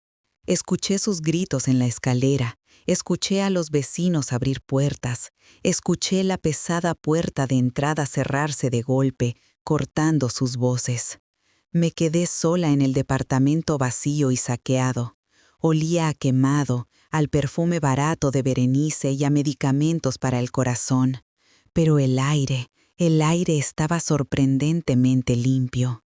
Escuché sus gritos en la escalera, escuché a los vecinos abrir puertas, escuché la pesada puerta de entrada cerrarse de golpe, cortando sus voces. Me quedé sola en el departamento vacío y saqueado. Olía a quemado, al perfume barato de Berenice y a medicamentos para el corazón. Pero el aire estaba sorprendentemente limpio.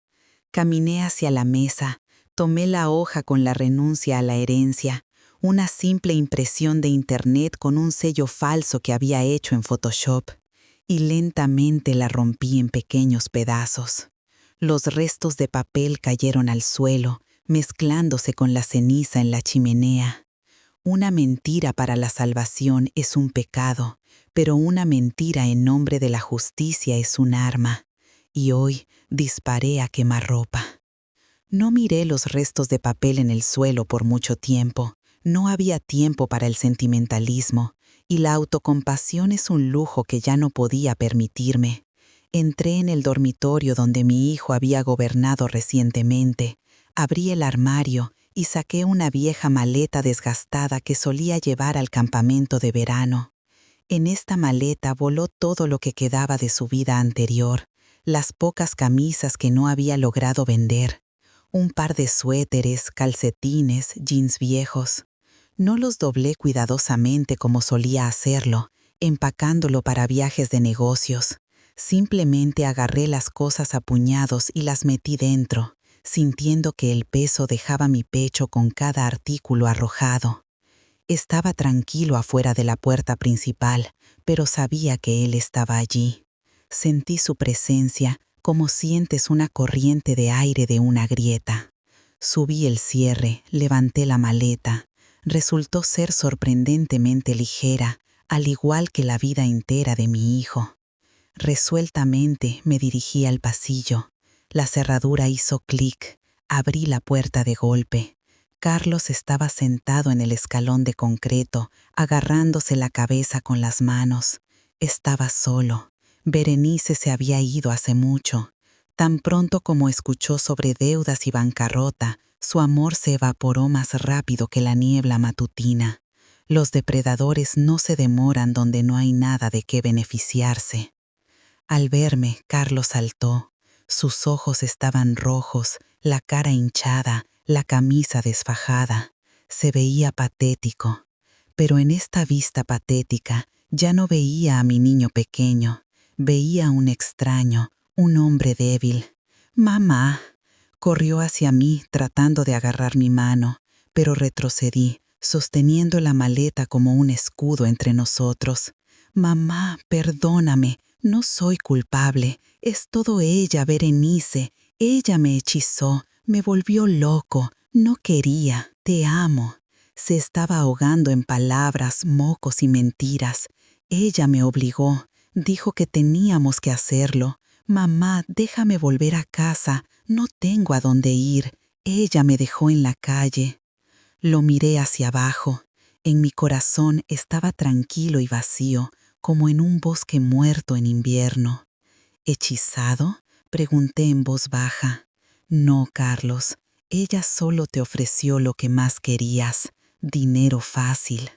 Caminé hacia la mesa. Tomé la hoja con la renuncia a la herencia, una simple impresión de Internet con un sello falso que había hecho en Photoshop, y lentamente la rompí en pequeños pedazos. Los restos de papel cayeron al suelo, mezclándose con la ceniza en la chimenea. Una mentira para la salvación es un pecado, pero una mentira en nombre de la justicia es un arma, y hoy disparé a quemarropa. No miré los restos de papel en el suelo por mucho tiempo. No había tiempo para el sentimentalismo, y la autocompasión es un lujo que ya no podía permitirme. Entré en el dormitorio donde mi hijo había gobernado recientemente, abrí el armario y saqué una vieja maleta desgastada que solía llevar al campamento de verano. En esta maleta voló todo lo que quedaba de su vida anterior, las pocas camisas que no había logrado vender, un par de suéteres, calcetines, jeans viejos. No los doblé cuidadosamente como solía hacerlo, empacándolo para viajes de negocios. Simplemente agarré las cosas a puñados y las metí dentro, sintiendo que el peso dejaba mi pecho con cada artículo arrojado. Estaba tranquilo afuera de la puerta principal, pero sabía que él estaba allí. Sentí su presencia como sientes una corriente de aire de una grieta. Subí el cierre, levanté la maleta. Resultó ser sorprendentemente ligera, al igual que la vida entera de mi hijo. Resueltamente me dirigí al pasillo. La cerradura hizo clic. Abrí la puerta de golpe. Carlos estaba sentado en el escalón de concreto, agarrándose la cabeza con las manos. Estaba solo. Berenice se había ido hace mucho. Tan pronto como escuchó sobre deudas y bancarrota, su amor se evaporó más rápido que la niebla matutina. Los depredadores no se demoran donde no hay nada de qué beneficiarse. Al verme, Carlos saltó. Sus ojos estaban rojos, la cara hinchada, la camisa desfajada. Se veía patético. Pero en esta vista patética ya no veía a mi niño pequeño. Veía a un extraño, un hombre débil. «Mamá». Corrió hacia mí tratando de agarrar mi mano, pero retrocedí, sosteniendo la maleta como un escudo entre nosotros. «Mamá, perdóname, no soy culpable. Es todo ella, Berenice. Ella me hechizó, me volvió loco. No quería. Te amo». Se estaba ahogando en palabras, mocos y mentiras. Ella me obligó. Dijo que teníamos que hacerlo. «Mamá, déjame volver a casa. No tengo a dónde ir. Ella me dejó en la calle». Lo miré hacia abajo. En mi corazón estaba tranquilo y vacío, como en un bosque muerto en invierno. «¿Hechizado?», pregunté en voz baja. «No, Carlos. Ella solo te ofreció lo que más querías, dinero fácil».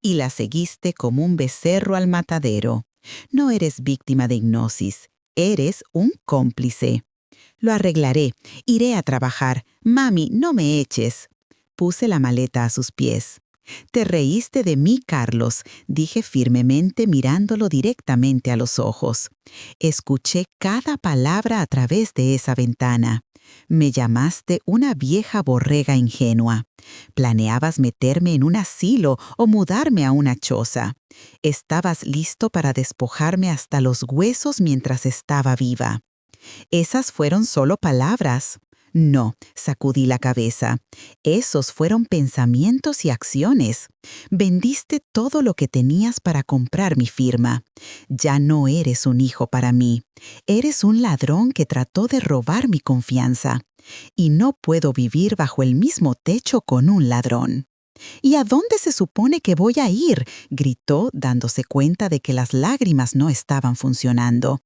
«Y la seguiste como un becerro al matadero. No eres víctima de hipnosis. Eres un cómplice». «Lo arreglaré. Iré a trabajar. Mami, no me eches». Puse la maleta a sus pies. «Te reíste de mí, Carlos», dije firmemente mirándolo directamente a los ojos. «Escuché cada palabra a través de esa ventana. Me llamaste una vieja borrega ingenua. Planeabas meterme en un asilo o mudarme a una choza. Estabas listo para despojarme hasta los huesos mientras estaba viva». «Esas fueron solo palabras». «No», sacudí la cabeza. «Esos fueron pensamientos y acciones. Vendiste todo lo que tenías para comprar mi firma. Ya no eres un hijo para mí. Eres un ladrón que trató de robar mi confianza. Y no puedo vivir bajo el mismo techo con un ladrón». «¿Y a dónde se supone que voy a ir?», gritó, dándose cuenta de que las lágrimas no estaban funcionando.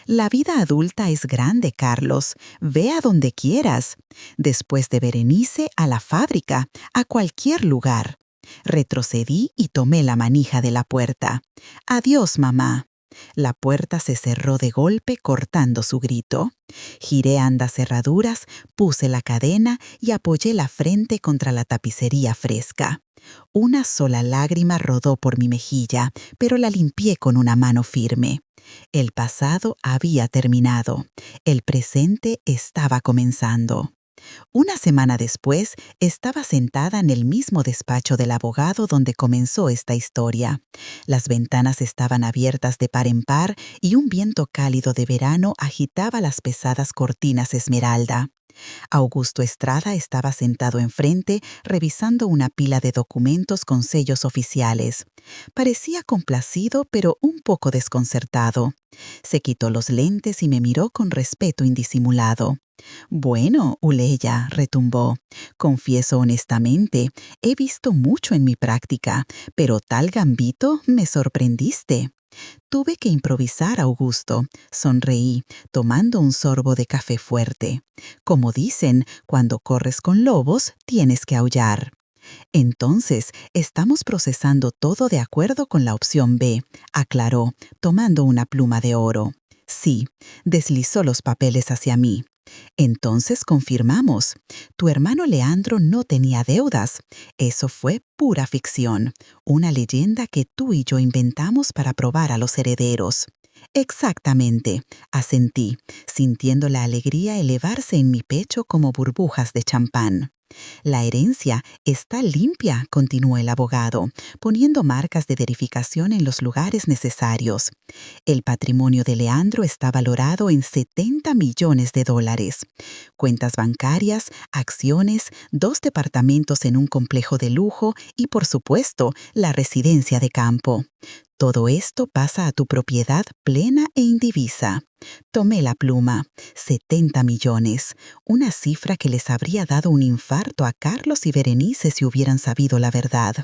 «La vida adulta es grande, Carlos. Ve a donde quieras. Después de Berenice, a la fábrica, a cualquier lugar». Retrocedí y tomé la manija de la puerta. «Adiós, mamá». La puerta se cerró de golpe, cortando su grito. Giré ambas cerraduras, puse la cadena y apoyé la frente contra la tapicería fresca. Una sola lágrima rodó por mi mejilla, pero la limpié con una mano firme. El pasado había terminado. El presente estaba comenzando. Una semana después, estaba sentada en el mismo despacho del abogado donde comenzó esta historia. Las ventanas estaban abiertas de par en par y un viento cálido de verano agitaba las pesadas cortinas esmeralda. Augusto Estrada estaba sentado enfrente, revisando una pila de documentos con sellos oficiales. Parecía complacido, pero un poco desconcertado. Se quitó los lentes y me miró con respeto indisimulado. «Bueno, Uleya», retumbó, «confieso honestamente, he visto mucho en mi práctica, pero tal gambito me sorprendiste». Tuve que improvisar, Augusto. Sonreí, tomando un sorbo de café fuerte. Como dicen, cuando corres con lobos, tienes que aullar. «Entonces, estamos procesando todo de acuerdo con la opción B», aclaró, tomando una pluma de oro. Sí, deslizó los papeles hacia mí. Entonces confirmamos. Tu hermano Leandro no tenía deudas. Eso fue pura ficción, una leyenda que tú y yo inventamos para probar a los herederos. Exactamente, asentí, sintiendo la alegría elevarse en mi pecho como burbujas de champán. La herencia está limpia, continuó el abogado, poniendo marcas de verificación en los lugares necesarios. El patrimonio de Leandro está valorado en $70 millones. Cuentas bancarias, acciones, 2 departamentos en un complejo de lujo y, por supuesto, la residencia de campo. Todo esto pasa a tu propiedad plena e indivisa. Tomé la pluma. 70 millones. Una cifra que les habría dado un infarto a Carlos y Berenice si hubieran sabido la verdad.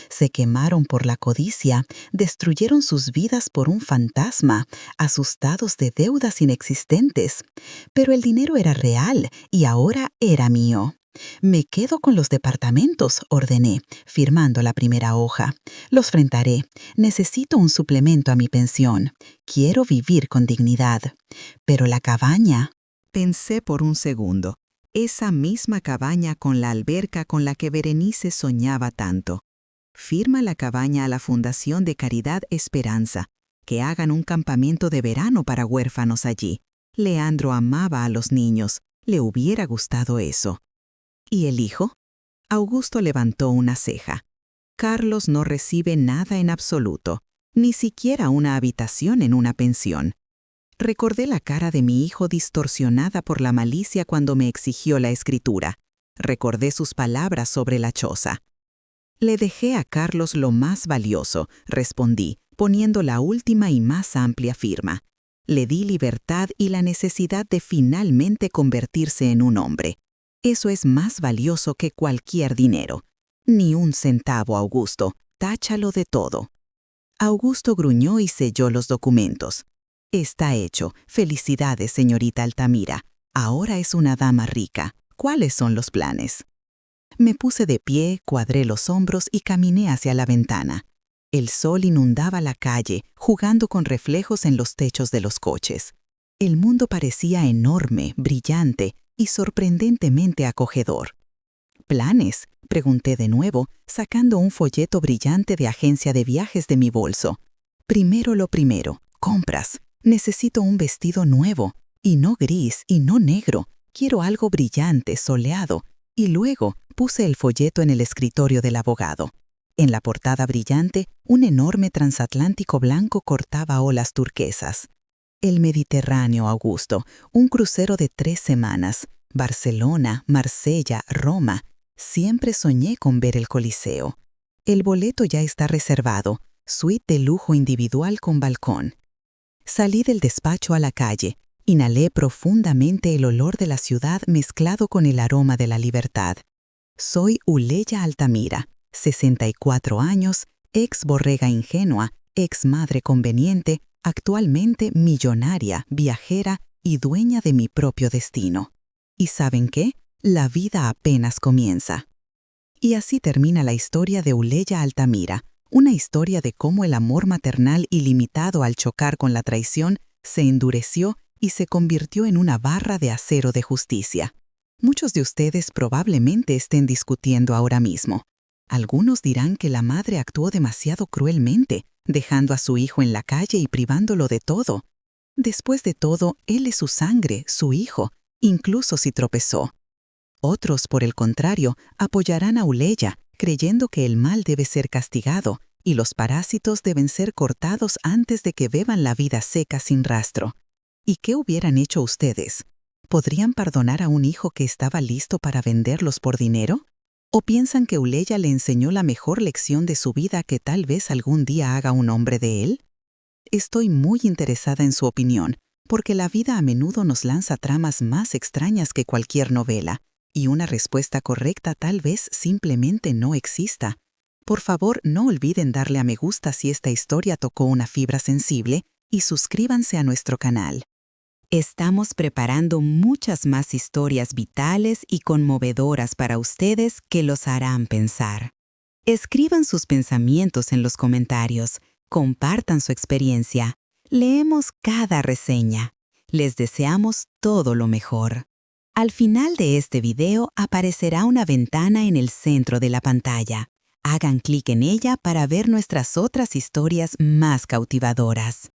Se quemaron por la codicia, destruyeron sus vidas por un fantasma, asustados de deudas inexistentes. Pero el dinero era real y ahora era mío. Me quedo con los departamentos, ordené, firmando la primera hoja. Los frentaré. Necesito un suplemento a mi pensión. Quiero vivir con dignidad. Pero la cabaña... Pensé por un segundo. Esa misma cabaña con la alberca con la que Berenice soñaba tanto. Firma la cabaña a la Fundación de Caridad Esperanza. Que hagan un campamento de verano para huérfanos allí. Leandro amaba a los niños. Le hubiera gustado eso. ¿Y el hijo? Augusto levantó una ceja. Carlos no recibe nada en absoluto, ni siquiera una habitación en una pensión. Recordé la cara de mi hijo distorsionada por la malicia cuando me exigió la escritura. Recordé sus palabras sobre la choza. Le dejé a Carlos lo más valioso, respondí, poniendo la última y más amplia firma. Le di libertad y la necesidad de finalmente convertirse en un hombre. Eso es más valioso que cualquier dinero. Ni un centavo, Augusto. Táchalo de todo. Augusto gruñó y selló los documentos. Está hecho. Felicidades, señorita Altamira. Ahora es una dama rica. ¿Cuáles son los planes? Me puse de pie, cuadré los hombros y caminé hacia la ventana. El sol inundaba la calle, jugando con reflejos en los techos de los coches. El mundo parecía enorme, brillante y sorprendentemente acogedor. ¿Planes?, pregunté de nuevo, sacando un folleto brillante de agencia de viajes de mi bolso. Primero lo primero, compras. Necesito un vestido nuevo, y no gris y no negro. Quiero algo brillante, soleado. Y luego puse el folleto en el escritorio del abogado. En la portada brillante, un enorme transatlántico blanco cortaba olas turquesas. El Mediterráneo, Augusto, un crucero de 3 semanas. Barcelona, Marsella, Roma. Siempre soñé con ver el Coliseo. El boleto ya está reservado, suite de lujo individual con balcón. Salí del despacho a la calle. Inhalé profundamente el olor de la ciudad mezclado con el aroma de la libertad. Soy Uleya Altamira, 64 años, ex borrega ingenua, ex madre conveniente, actualmente millonaria, viajera y dueña de mi propio destino. ¿Y saben qué? La vida apenas comienza. Y así termina la historia de Uleya Altamira, una historia de cómo el amor maternal ilimitado al chocar con la traición se endureció y se convirtió en una barra de acero de justicia. Muchos de ustedes probablemente estén discutiendo ahora mismo. Algunos dirán que la madre actuó demasiado cruelmente, dejando a su hijo en la calle y privándolo de todo. Después de todo, él es su sangre, su hijo, incluso si tropezó. Otros, por el contrario, apoyarán a Uleya, creyendo que el mal debe ser castigado y los parásitos deben ser cortados antes de que beban la vida seca sin rastro. ¿Y qué hubieran hecho ustedes? ¿Podrían perdonar a un hijo que estaba listo para venderlos por dinero? ¿O piensan que Uleya le enseñó la mejor lección de su vida que tal vez algún día haga un hombre de él? Estoy muy interesada en su opinión, porque la vida a menudo nos lanza tramas más extrañas que cualquier novela, y una respuesta correcta tal vez simplemente no exista. Por favor, no olviden darle a me gusta si esta historia tocó una fibra sensible y suscríbanse a nuestro canal. Estamos preparando muchas más historias vitales y conmovedoras para ustedes que los harán pensar. Escriban sus pensamientos en los comentarios, compartan su experiencia. Leemos cada reseña. Les deseamos todo lo mejor. Al final de este video aparecerá una ventana en el centro de la pantalla. Hagan clic en ella para ver nuestras otras historias más cautivadoras.